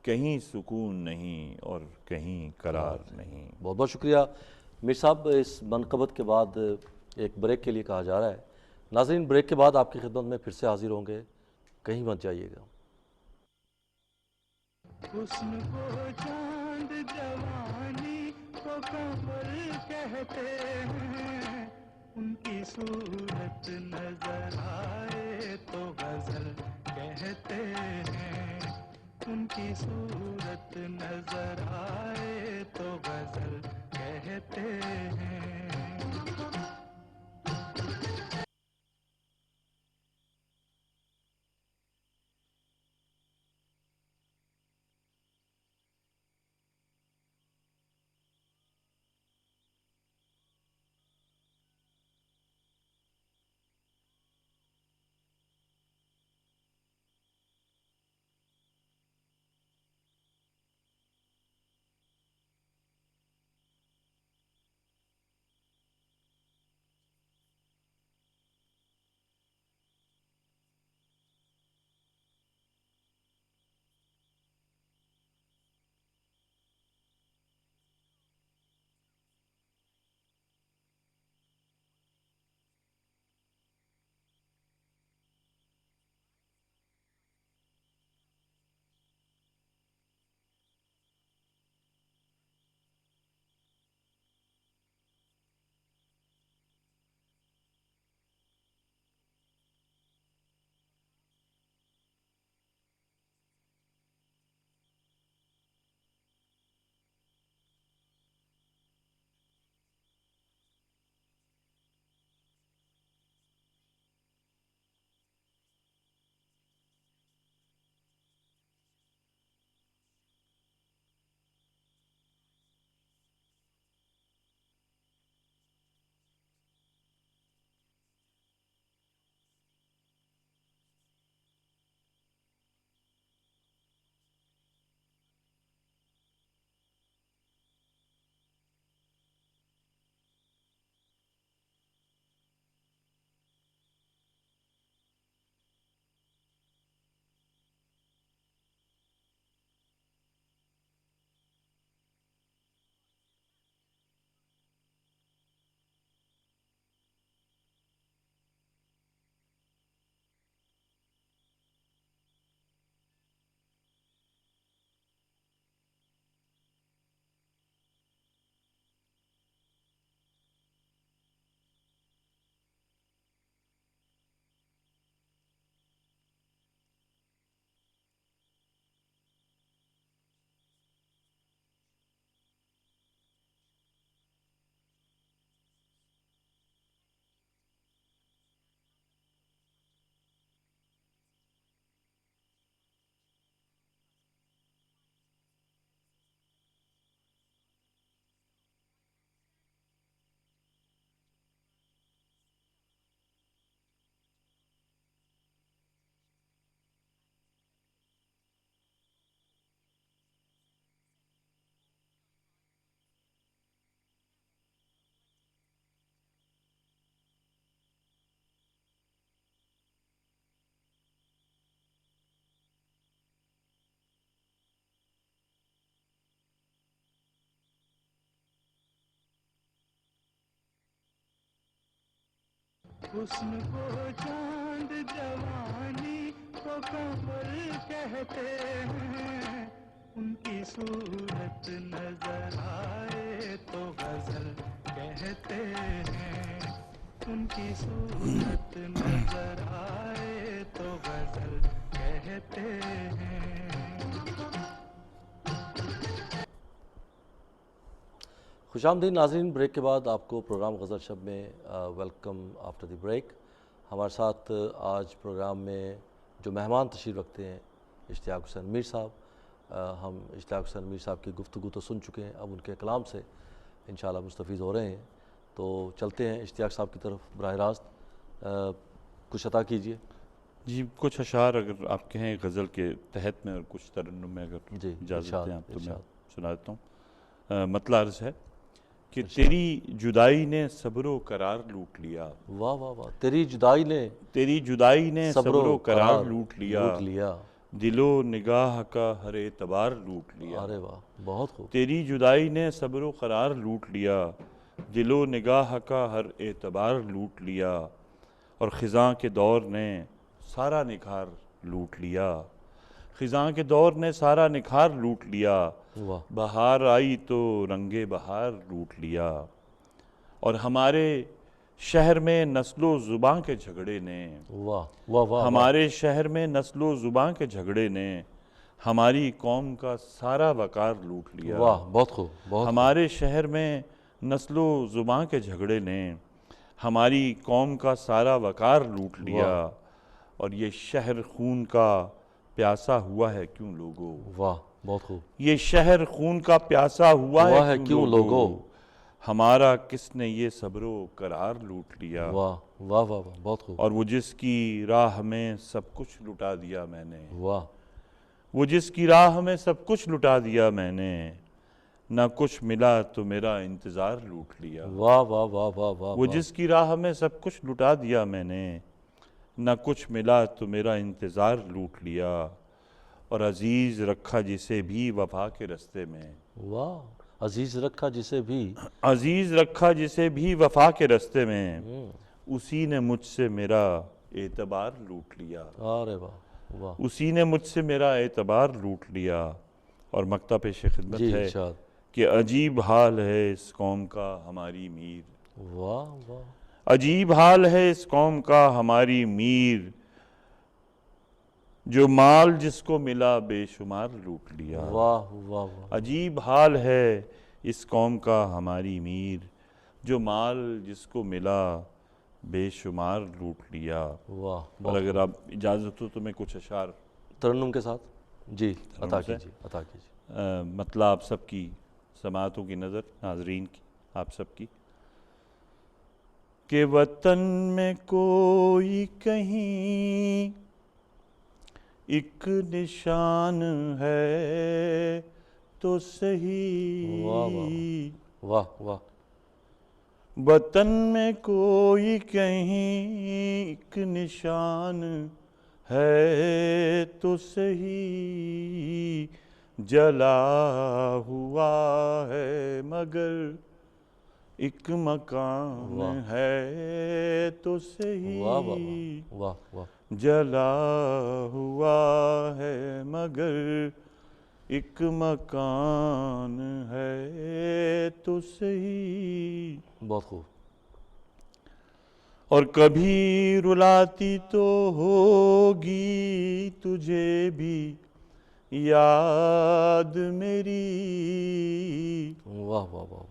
کہیں سکون نہیں اور کہیں قرار نہیں۔ بہت بہت شکریہ میر صاحب، اس منقبت کے بعد ایک بریک کے لیے کہا جا رہا ہے، ناظرین بریک کے بعد آپ کی خدمت میں پھر سے حاضر ہوں گے، کہیں مت جائیے گا۔ حسن کو چاند جوانی کو قمر کہتے ہیں، ان کی صورت نظر آئے تو غزل کہتے ہیں، ان کی صورت نظر آئے تو غزل کہتے ہیں۔ حسن کو چاند جوانی کو قمر کہتے ہیں، ان کی صورت نظر آئے تو غزل کہتے ہیں، ان کی صورت نظر آئے تو غزل کہتے ہیں۔ خوش آمدید ناظرین، بریک کے بعد آپ کو پروگرام غزل شب میں ویلکم آفٹر دی بریک۔ ہمارے ساتھ آج پروگرام میں جو مہمان تشریف رکھتے ہیں اشتیاق حسین میر صاحب، ہم اشتیاق حسین میر صاحب کی گفتگو تو سن چکے ہیں، اب ان کے کلام سے انشاءاللہ مستفید ہو رہے ہیں، تو چلتے ہیں اشتیاق صاحب کی طرف براہ راست، کچھ عطا کیجئے۔ جی کچھ اشعار اگر آپ کہیں غزل کے تحت میں اور کچھ ترنم میں اگر جی اجازت دیں آپ تو میں ارشاد۔ سنا دیتا ہوں۔ مطلع عرض ہے کہ تیری جدائی نے صبر و قرار لوٹ لیا، واہ واہ واہ، تیری جدائی نے صبر و قرار لوٹ لیا، لیا، دل و نگاہ کا ہر اعتبار لوٹ لیا۔ ارے واہ، بہت خوب۔ تیری جدائی نے صبر و قرار لوٹ لیا، دل و نگاہ کا ہر اعتبار لوٹ لیا، اور خزاں کے دور نے سارا نکھار لوٹ لیا، خزاں کے دور نے سارا نکھار لوٹ لیا، واہ بہار آئی تو رنگ بہار لوٹ لیا، اور ہمارے شہر میں نسل و زباں کے جھگڑے نے، واہ واہ واہ، ہمارے شہر میں نسل و زباں کے جھگڑے نے ہماری قوم کا سارا وقار لوٹ لیا، واہ بہت خوب، بہت ہمارے شہر میں نسل و زباں کے جھگڑے نے ہماری قوم کا سارا وقار لوٹ لیا، اور یہ شہر خون کا پیاسا ہوا ہے کیوں لوگو، واہ بہت خوب، یہ شہر خون کا پیاسا ہوا ہے کیوں لوگو، ہمارا کس نے یہ صبر و قرار لوٹ لیا، واہ واہ واہ واہ، بہت خوب، اور وہ جس کی راہ میں سب کچھ لٹا دیا میں نے، واہ وہ جس کی راہ میں سب کچھ لٹا دیا میں نے، نہ کچھ ملا تو میرا انتظار لوٹ لیا، واہ واہ واہ واہ واہ، وہ جس کی راہ میں سب کچھ لٹا دیا میں نے، نہ کچھ ملا تو میرا انتظار لوٹ لیا، اور عزیز رکھا جسے بھی وفا کے رستے میں، واہ، عزیز رکھا جسے بھی، عزیز رکھا جسے بھی وفا کے رستے میں، اسی نے مجھ سے میرا اعتبار لوٹ لیا، ارے واہ واہ، اسی نے مجھ سے میرا اعتبار لوٹ لیا، اور مکتب پیش خدمت جی ہے ارشاد، کہ عجیب حال ہے اس قوم کا ہماری میر، واہ واہ، عجیب حال ہے اس قوم کا ہماری میر، جو مال جس کو ملا بے شمار لوٹ لیا، واہ واہ واہ، عجیب حال ہے اس قوم کا ہماری میر، جو مال جس کو ملا بے شمار لوٹ لیا، واہ، اور اگر آپ اجازت ہو تو میں کچھ اشعار ترنم کے ساتھ جی عطا سے؟ کیجیے، عطا کیجیے، مطلب آپ سب کی سماعتوں کی نظر، ناظرین کی، آپ سب کی، کہ وطن میں کوئی کہیں ایک نشان ہے تو صحیح، واہ واہ واہ، وطن میں کوئی کہیں ایک نشان ہے تو صحیح، جلا ہوا ہے مگر ایک مکان ہے تو واہ صحیح، واہ واہ واہ، جلا ہوا ہے مگر ایک مکان ہے تو صحیح، بہت خوب، اور کبھی رلاتی تو ہوگی تجھے بھی یاد میری، واہ واہ واہ،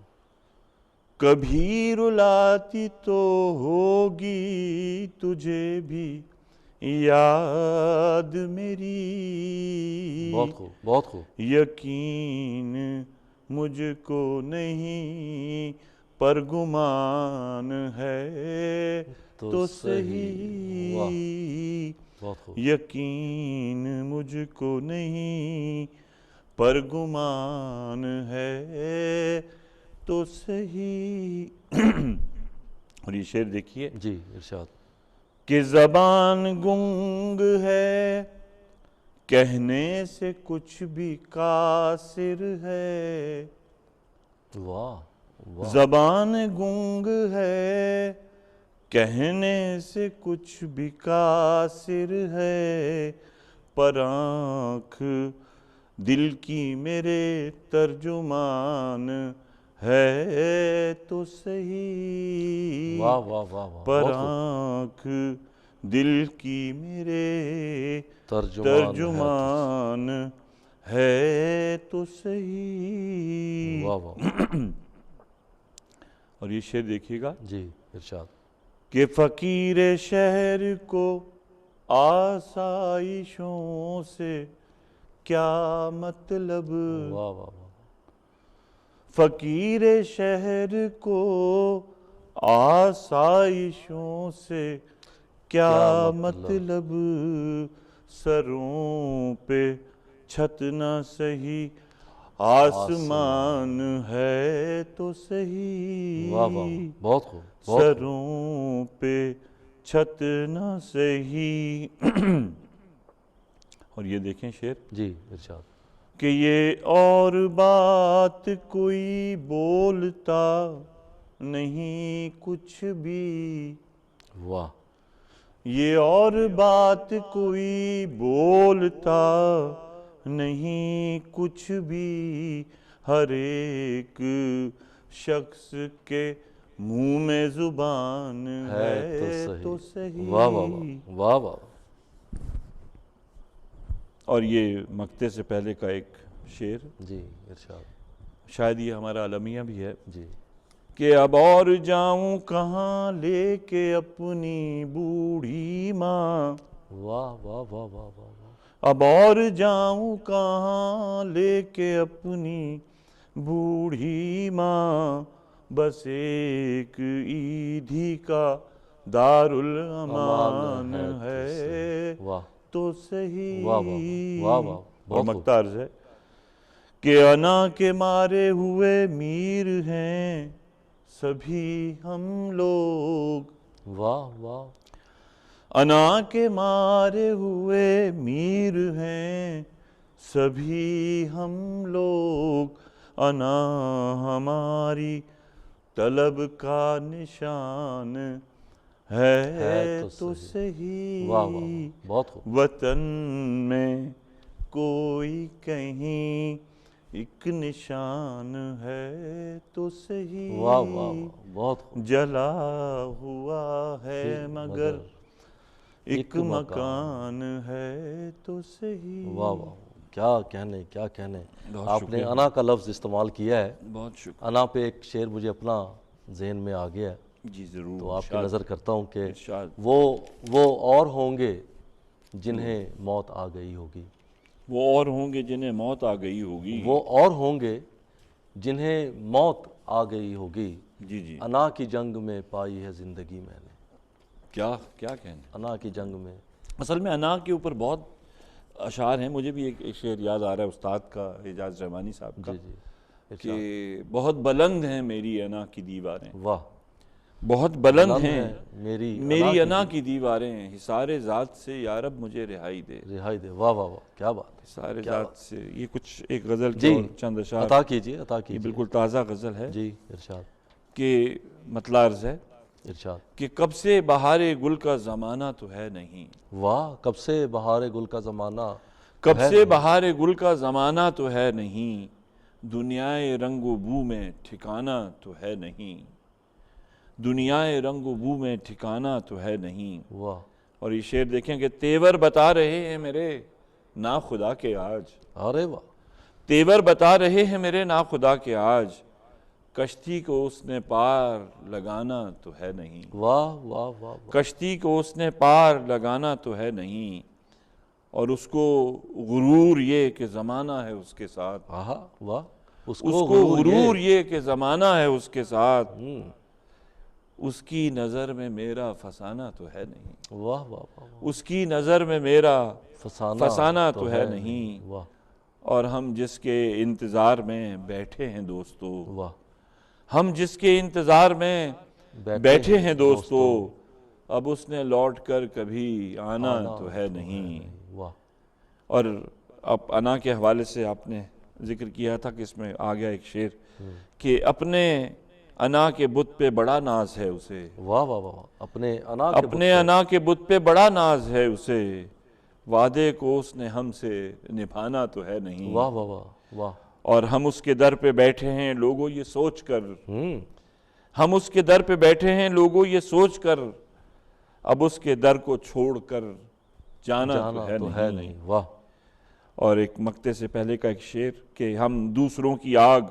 کبھی رلاتی تو ہوگی تجھے بھی یاد میری، بہت خوب، بہت خوب، یقین مجھ کو نہیں پر گمان ہے تو صحیح، بہت خوب، یقین مجھ کو نہیں پر گمان ہے تو صحیح، اور یہ شعر دیکھیے جی ارشاد، کہ زبان گنگ ہے کہنے سے کچھ بھی قاصر ہے، واہ واہ، زبان گنگ ہے کہنے سے کچھ بھی قاصر ہے، واہ واہ واہ واہ، زبان گنگ ہے کہنے سے کچھ بھی قاصر ہے، واہ واہ واہ، واہ واہ واہ، واہ واہ واہ، واہ واہ واہ، واہ واہ واہ، واہ واہ واہ، واہ واہ واہ، واہ واہ واہ، زبان گنگ ہے کہنے سے کچھ بھی قاصر ہے، پر آنکھ دل کی میرے ترجمان ہے تو صحیح، واہ واہ واہ واہ، پر بہت خوب، آنکھ دل کی میرے ترجمان ہے تو صحیح۔ واہ واہ، اور یہ شعر دیکھیے گا جی ارشاد، کہ فقیر شہر کو آسائشوں سے کیا مطلب، واہ واہ واہ، فقیر شہر کو آسائشوں سے کیا مطلب، سروں پہ چھت نہ صحیح آسمان ہے تو صحیح، واہ واہ، بہت خوب، بہت خوب، سروں پہ چھت نہ صحیح۔ اور یہ دیکھیں شعر جی ارشاد، کہ یہ اور بات کوئی بولتا نہیں کچھ بھی، واہ، یہ اور بات کوئی بولتا نہیں کچھ بھی، ہر ایک شخص کے منہ میں زبان ہے تو صحیح، واہ واہ واہ، واہ واہ، اور یہ مقطع سے پہلے کا ایک شعر، جی ارشاد، شاید یہ ہمارا المیہ بھی ہے، جی، کہ اب اور جاؤں کہاں لے کے اپنی بوڑھی ماں، واہ واہ واہ واہ واہ، اب اور جاؤں کہاں لے کے اپنی بوڑھی ماں، بس ایک عید ہی کا دارالامان ہے واہ تو صحیح، واہ واہ واہ واہ، اور بہت خوب، مقطع عرض ہے کہ انا کے مارے ہوئے میر ہیں سبھی ہم لوگ، واہ واہ، انا کے مارے ہوئے میر ہیں سبھی ہم لوگ، انا ہماری طلب کا نشان ہے تو صحیح، واہ واہ واہ، بہت خوب، وطن میں کوئی کہیں ایک نشان ہے تو صحیح، واہ واہ واہ، بہت خوب، جلا ہوا ہے مگر ایک مکان ہے تو صحیح۔ واہ واہ، کیا کہنے کیا کہنے، بہت آپ نے شکریہ، انا کا لفظ استعمال کیا ہے، بہت شکریہ، انا پہ ایک شعر مجھے اپنا ذہن میں آ گیا ہے، جی ضرور، تو آپ کی نظر کرتا ہوں کہ ارشاد، وہ اور ہوں گے جنہیں موت آ گئی ہوگی، وہ اور ہوں گے جنہیں موت آ گئی ہوگی، وہ اور ہوں گے جنہیں موت آ گئی ہوگی، جی جی، انا کی جنگ میں پائی ہے زندگی میں نے، کیا کہنے، انا کی جنگ میں، اصل میں انا کے اوپر بہت اشعار ہیں، مجھے بھی ایک شعر یاد آ رہا ہے استاد کا، اعجاز رحمانی صاحب کا، جی جی ارشاد، کہ بہت بلند ہیں میری انا کی دیواریں، واہ، بہت بلند بلند ہیں ہے میری انا کی دیواریں، حصار ذات سے یا رب مجھے رہائی دے، رہائی دے، واہ واہ واہ، کیا بات ہے، حصار ذات سے، یہ کچھ ایک غزل کے جی اور چند اشعار، عطا کیجیے، عطا یہ کیجیے، بالکل تازہ غزل ہے، جی ارشاد، کہ مطلع عرض ہے ارشاد، کہ کب سے بہار گل کا زمانہ تو ہے نہیں، واہ، کب سے بہار گل کا زمانہ، کب سے بہار گل کا زمانہ تو ہے نہیں، دنیائے رنگ و بو میں ٹھکانہ تو ہے نہیں، دنیائے رنگ و بو میں ٹھکانہ تو ہے نہیں، واہ، اور یہ شعر دیکھیں کہ تیور بتا رہے ہیں میرے نا خدا کے آج، ارے واہ، تیور بتا رہے ہیں میرے نا خدا کے آج، کشتی کو اس نے پار لگانا تو ہے نہیں، واہ واہ واہ، کشتی کو اس نے پار لگانا تو ہے نہیں، اور اس کو غرور یہ کہ زمانہ ہے اس کے ساتھ، آہا واہ، اس کو کو غرور یہ کہ زمانہ ہے اس کے ساتھ، ہوں، اس کی نظر میں میرا فسانہ تو ہے نہیں، واہ واہ واہ، اس کی نظر میں میرا فسانہ تو ہے نہیں، واہ اور ہم جس کے انتظار میں بیٹھے ہیں دوستو، واہ، ہم جس کے انتظار میں بیٹھے ہیں دوستو، اب اس نے لوٹ کر کبھی آنا تو ہے نہیں، واہ، اور اب انا کے حوالے سے آپ نے ذکر کیا تھا کہ اس میں آ گیا ایک شعر کہ انا کے بت پہ بڑا ناز ہے اسے، واہ واہ واہ، اپنے انا کے بت پہ بڑا ناز ہے اسے، وعدے کو اس نے ہم سے نبھانا تو ہے نہیں، واہ واہ واہ واہ، اور ہم اس کے در پہ بیٹھے ہیں لوگوں یہ سوچ کر، ہم اس کے در پہ بیٹھے ہیں لوگوں یہ سوچ کر، اب اس کے در کو چھوڑ کر جانا تو ہے نہیں۔ واہ، اور ایک مقطع سے پہلے کا ایک شعر کہ ہم دوسروں کی آگ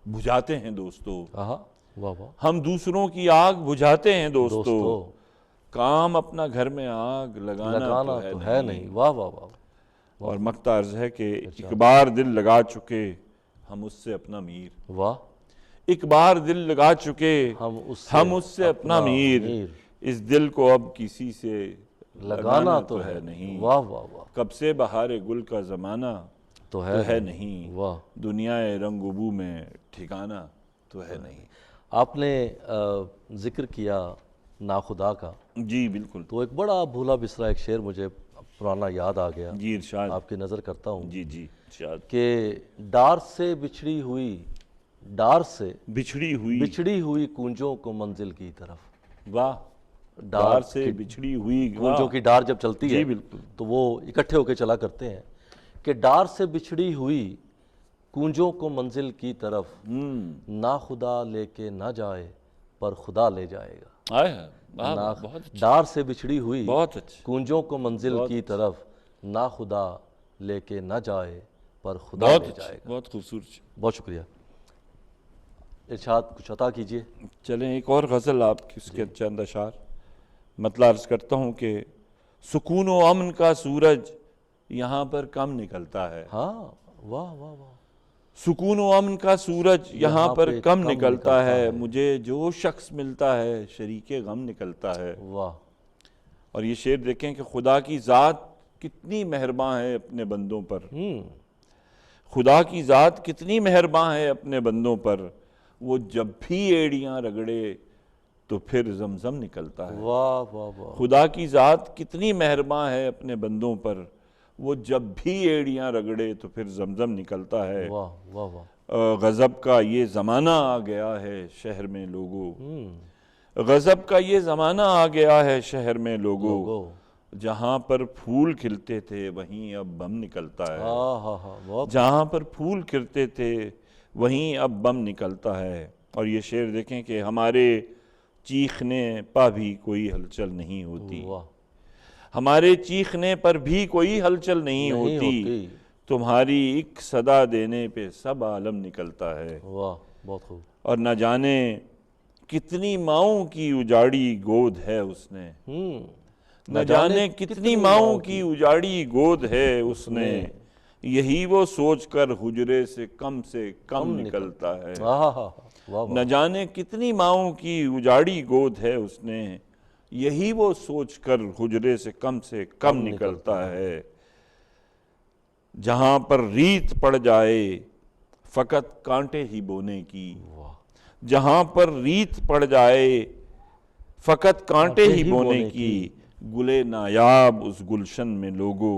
بجھاتے ہیں دوستو، واہ واہ، ہم دوسروں کی آگ بجھاتے ہیں دوستو، کام اپنا گھر میں آگ لگانا تو ہے نہیں۔ واہ واہ واہ، اور مقطع عرض ہے کہ ایک بار دل لگا چکے ہم اس سے اپنا میر، واہ، ایک بار دل لگا چکے ہم اس سے اپنا میر، اس دل کو اب کسی سے لگانا تو ہے نہیں، واہ واہ واہ، کب سے بہار گل کا زمانہ تو ہے نہیں، واہ، دنیا رنگ و بو میں ٹھکانہ تو ہے نہیں۔ آپ نے ذکر کیا ناخدا کا، جی بالکل، تو ایک بڑا بھولا بسرا ایک شعر مجھے پرانا یاد آ گیا، جی ارشاد، آپ کی نظر کرتا ہوں جی جی ارشاد، کہ ڈار سے بچھڑی ہوئی، ڈار سے بچھڑی ہوئی کونجوں کو منزل کی طرف، واہ، ڈار سے بچھڑی ہوئی کونجوں کی ڈار جب چلتی ہے جی بالکل، تو وہ اکٹھے ہو کے چلا کرتے ہیں، کہ ڈار سے بچھڑی ہوئی کونجوں کو منزل کی طرف، نا خدا لے کے نہ جائے پر خدا لے جائے گا، ڈار سے بچھڑی ہوئی بہت اچھا، کونجوں کو منزل کی طرف، نا خدا لے کے نہ جائے پر خدا لے جائے گا۔ بہت خوبصورت، بہت شکریہ، ارشاد کچھ عطا کیجئے۔ چلیں ایک اور غزل آپ کی، اس کے چند اشعار مطلع عرض کرتا ہوں کہ سکون و امن کا سورج یہاں پر کم نکلتا ہے، ہاں، واہ واہ واہ، سکون و امن کا سورج یہاں پر کم نکلتا ہے، مجھے جو شخص ملتا ہے شریک غم نکلتا ہے۔ واہ، اور یہ شعر دیکھیں کہ خدا کی ذات کتنی مہرباں ہے اپنے بندوں پر، خدا کی ذات کتنی مہرباں ہے اپنے بندوں پر، وہ جب بھی ایڑیاں رگڑے تو پھر زمزم نکلتا ہے۔ واہ واہ واہ، خدا کی ذات کتنی مہرباں ہے اپنے بندوں پر، وہ جب بھی ایڑیاں رگڑے تو پھر زمزم نکلتا ہے۔ واہ واہ واہ، غضب کا یہ زمانہ آ گیا ہے شہر میں لوگوں، غضب کا یہ زمانہ آ گیا ہے شہر میں لوگوں، جہاں پر پھول کھلتے تھے وہیں اب بم نکلتا ہے، جہاں پر پھول کھلتے تھے وہیں اب بم نکلتا ہے۔ اور یہ شعر دیکھیں کہ ہمارے چیخنے پا بھی کوئی ہلچل نہیں ہوتی، ہمارے چیخنے پر بھی کوئی ہلچل نہیں ہوتی، تمہاری ایک صدا دینے پہ سب عالم نکلتا ہے۔ واہ، بہت خوب، اور نہ جانے کتنی ماؤں کی اجاڑی گود ہے اس نے، نہ جانے کتنی ماؤں کی اجاڑی گود ہے اس نے، یہی وہ سوچ کر حجرے سے کم نکلتا ہے، نہ جانے کتنی ماؤں کی اجاڑی گود ہے اس نے، یہی وہ سوچ کر حجرے سے کم نکلتا ہے، جہاں پر ریت پڑ جائے فقط کانٹے ہی بونے کی، جہاں پر ریت پڑ جائے فقط کانٹے ہی بونے کی، گلے نایاب اس گلشن میں لوگوں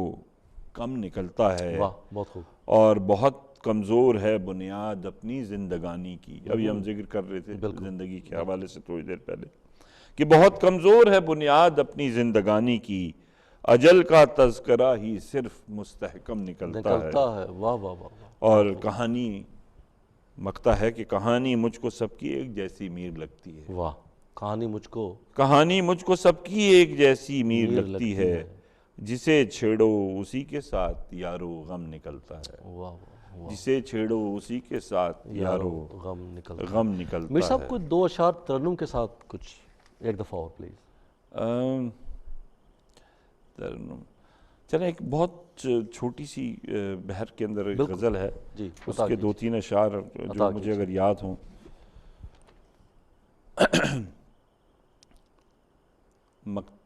کم نکلتا ہے۔ بہت خوب، اور بہت کمزور ہے بنیاد اپنی زندگانی کی، ابھی ہم ذکر کر رہے تھے زندگی کے حوالے سے تھوڑی دیر پہلے، کہ بہت کمزور ہے بنیاد اپنی زندگانی کی، اجل کا تذکرہ ہی صرف مستحکم نکلتا ہے۔ واہ واہ واہ، اور کہانی مقطع ہے کہ کہانی مجھ کو سب کی ایک جیسی میر لگتی ہے، واہ، کہانی مجھ کو سب کی ایک جیسی میر لگتی ہے، جسے چھیڑو اسی کے ساتھ یارو غم نکلتا ہے، جسے چھیڑو اسی کے ساتھ یارو غم نکلتا ہے۔ میر صاحب کچھ دو اشعار ترنم کے ساتھ کچھ ایک دفعہ اور پلیز۔ چلیں ایک بہت چھوٹی سی بحر کے اندر ایک غزل ہے، اس کے دو تین اشعار جو مجھے اگر یاد ہوں۔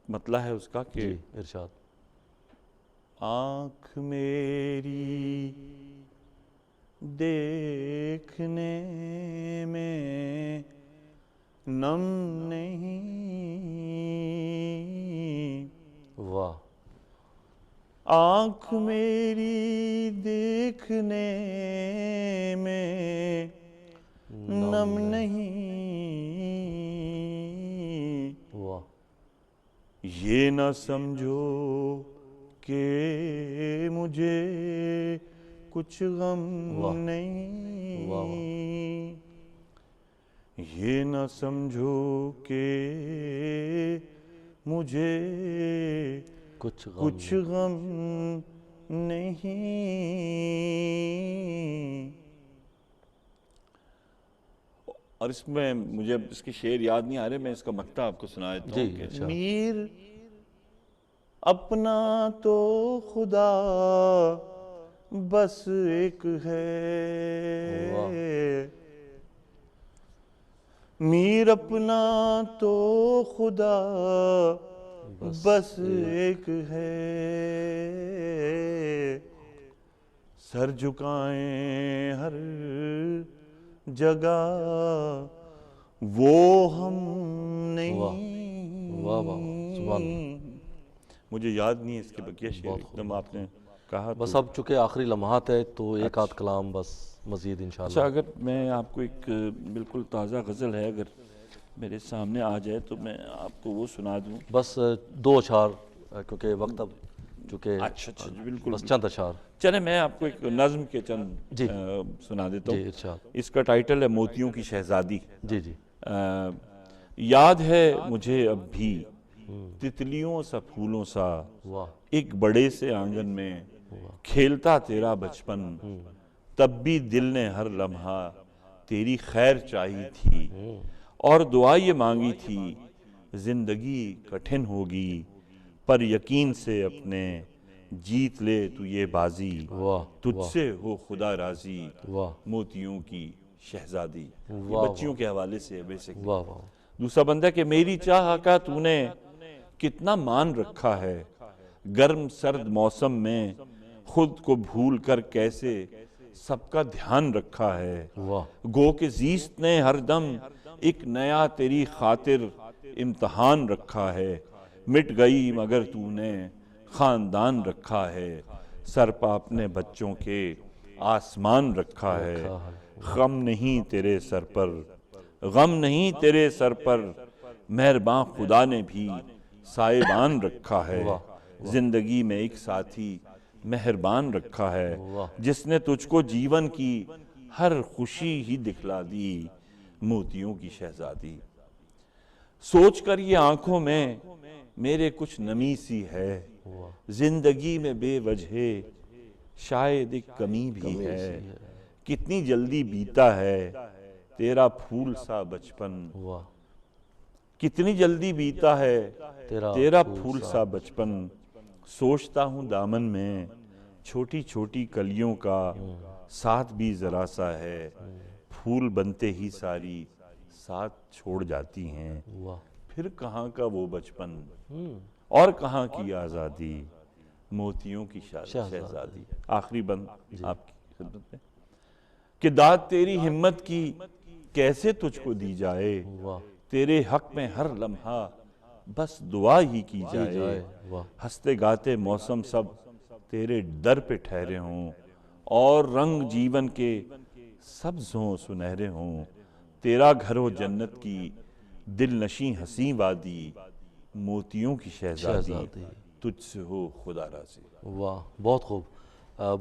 مطلع ہے اس کا کہ ارشاد، آنکھ میری دیکھنے میں نم نہیں، واہ، آنکھ میری دیکھنے میں نم نہیں، یہ نہ سمجھو کہ مجھے کچھ غم نہیں، یہ نہ سمجھو کہ مجھے کچھ غم نہیں۔ اور اس میں مجھے اس کے شعر یاد نہیں آ رہے، میں اس کا مقطع آپ کو سنا دیتا ہوں کہ میر اپنا تو خدا بس ایک ہے، میر اپنا تو خدا بس ایک ہے، سر جھکائیں ہر جگہ وہ ہم نہیں۔ واہ واہ سبحان اللہ۔ مجھے یاد نہیں ہے اس کے بقیہ شعر، ایک دم آپ نے کہا بس اب چونکہ آخری لمحات ہے تو ایک آدھ کلام بس مزید انشاءاللہ۔ اچھا، اگر میں آپ کو ایک بالکل تازہ غزل ہے اگر میرے سامنے آ جائے تو میں آپ کو وہ سنا دوں۔ بس دو اشعار، کیونکہ وقت اب چونکہ اچھا بالکل، بس چند اشعار۔ چلے میں آپ کو ایک نظم کے چند سنا دیتا ہوں۔ ارشاد۔ اس کا ٹائٹل ہے موتیوں کی شہزادی۔ جی جی۔ یاد ہے مجھے اب بھی تتلیوں سا پھولوں سا، ایک بڑے سے آنگن میں کھیلتا تیرا بچپن، تب بھی دل نے ہر لمحہ تیری خیر چاہی تھی، اور دعا یہ مانگی تھی زندگی کٹھن ہوگی، پر یقین سے اپنے جیت لے تو یہ بازی، تجھ سے ہو خدا راضی موتیوں کی شہزادی۔ یہ بچیوں کے حوالے سے بیسک۔ دوسرا بندہ کہ میری چاہ کا تو نے کتنا مان رکھا ہے، گرم سرد موسم میں خود کو بھول کر کیسے سب کا دھیان رکھا ہے، گو کہ زیست نے ہر دم ایک نیا تیری خاطر امتحان رکھا ہے، مٹ گئی مگر تو نے خاندان رکھا ہے، سر پہ اپنے بچوں کے آسمان رکھا ہے، غم نہیں تیرے سر پر، غم نہیں تیرے سر پر، مہرباں خدا نے بھی سائبان رکھا ہے، زندگی میں ایک ساتھی مہربان رکھا ہے، جس نے تجھ کو جیون کی ہر خوشی ہی دکھلا دی موتیوں کی شہزادی۔ سوچ کر یہ آنکھوں میں میرے کچھ نمی سی ہے، زندگی میں بے وجہ شاید ایک کمی بھی ہے، کتنی جلدی بیتا ہے تیرا پھول سا بچپن، کتنی جلدی بیتا ہے تیرا پھول سا بچپن، سوچتا ہوں دامن میں چھوٹی چھوٹی کلیوں کا ساتھ بھی ذرا سا ہے، پھول بنتے ہی ساری ساتھ چھوڑ جاتی ہیں، پھر کہاں کا وہ بچپن اور کہاں کی آزادی موتیوں کی شہزادی۔ آخری بند آپ کی خدمت میں کہ داد تیری ہمت کی کیسے تجھ کو دی جائے، تیرے حق میں ہر لمحہ بس دعا ہی کی جائے، ہنستے گاتے موسم سب تیرے در پہ ٹھہرے ہوں، اور رنگ جیون کے سبز ہوں سنہرے ہوں، تیرا گھر ہو جنت کی دل نشیں حسین وادی موتیوں کی شہزادی، تجھ سے ہو خدا راضی۔ واہ بہت خوب،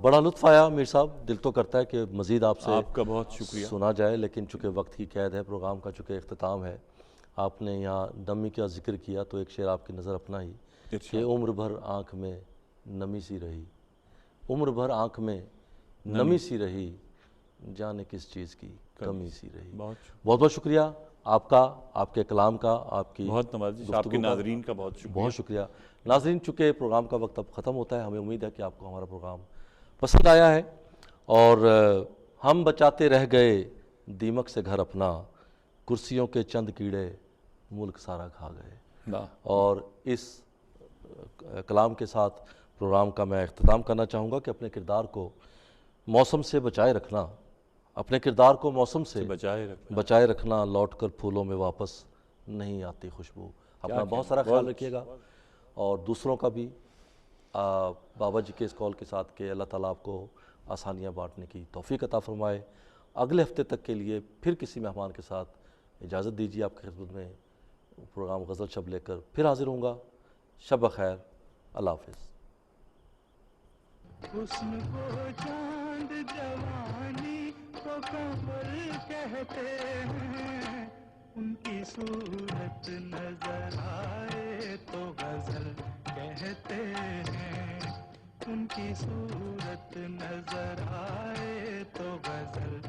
بڑا لطف آیا میر صاحب، دل تو کرتا ہے کہ مزید آپ سے آپ کا بہت شکریہ سنا جائے، لیکن چونکہ وقت کی قید ہے، پروگرام کا چونکہ اختتام ہے، آپ نے یہاں نمی کا ذکر کیا تو ایک شعر آپ کی نظر اپنا ہی کہ عمر بھر آنکھ میں نمی سی رہی، عمر بھر آنکھ میں نمی سی رہی، جانے کس چیز کی کمی سی رہی۔ بہت بہت شکریہ آپ کا، آپ کے کلام کا، آپ کی بہت نوازش، آپ کے ناظرین کا بہت شکریہ۔ بہت شکریہ ناظرین، چونکہ پروگرام کا وقت اب ختم ہوتا ہے، ہمیں امید ہے کہ آپ کو ہمارا پروگرام پسند آیا ہے، اور ہم بچاتے رہ گئے دیمک سے گھر اپنا، کرسیوں کے چند کیڑے ملک سارا کھا گئے۔ اور اس کلام کے ساتھ پروگرام کا میں اختتام کرنا چاہوں گا کہ اپنے کردار کو موسم سے بچائے رکھنا، اپنے کردار کو موسم سے بچائے رکھنا، لوٹ کر پھولوں میں واپس نہیں آتی خوشبو۔ اپنا بہت سارا خیال رکھیے گا، اور دوسروں کا بھی بابا جی کے اس قول کے ساتھ کہ اللہ تعالیٰ آپ کو آسانیاں بانٹنے کی توفیق عطا فرمائے۔ اگلے ہفتے تک کے لیے پھر کسی مہمان کے ساتھ اجازت دیجیے، آپ کی خدمت میں پروگرام غزل شب لے کر پھر حاضر ہوں گا۔ شب بخیر، اللہ حافظ۔ حسن کو چاند جوانی کو قمر کہتے ہیں، ان کی صورت نظر آئے تو غزل کہتے ہیں، ان کی صورت نظر آئے تو غزل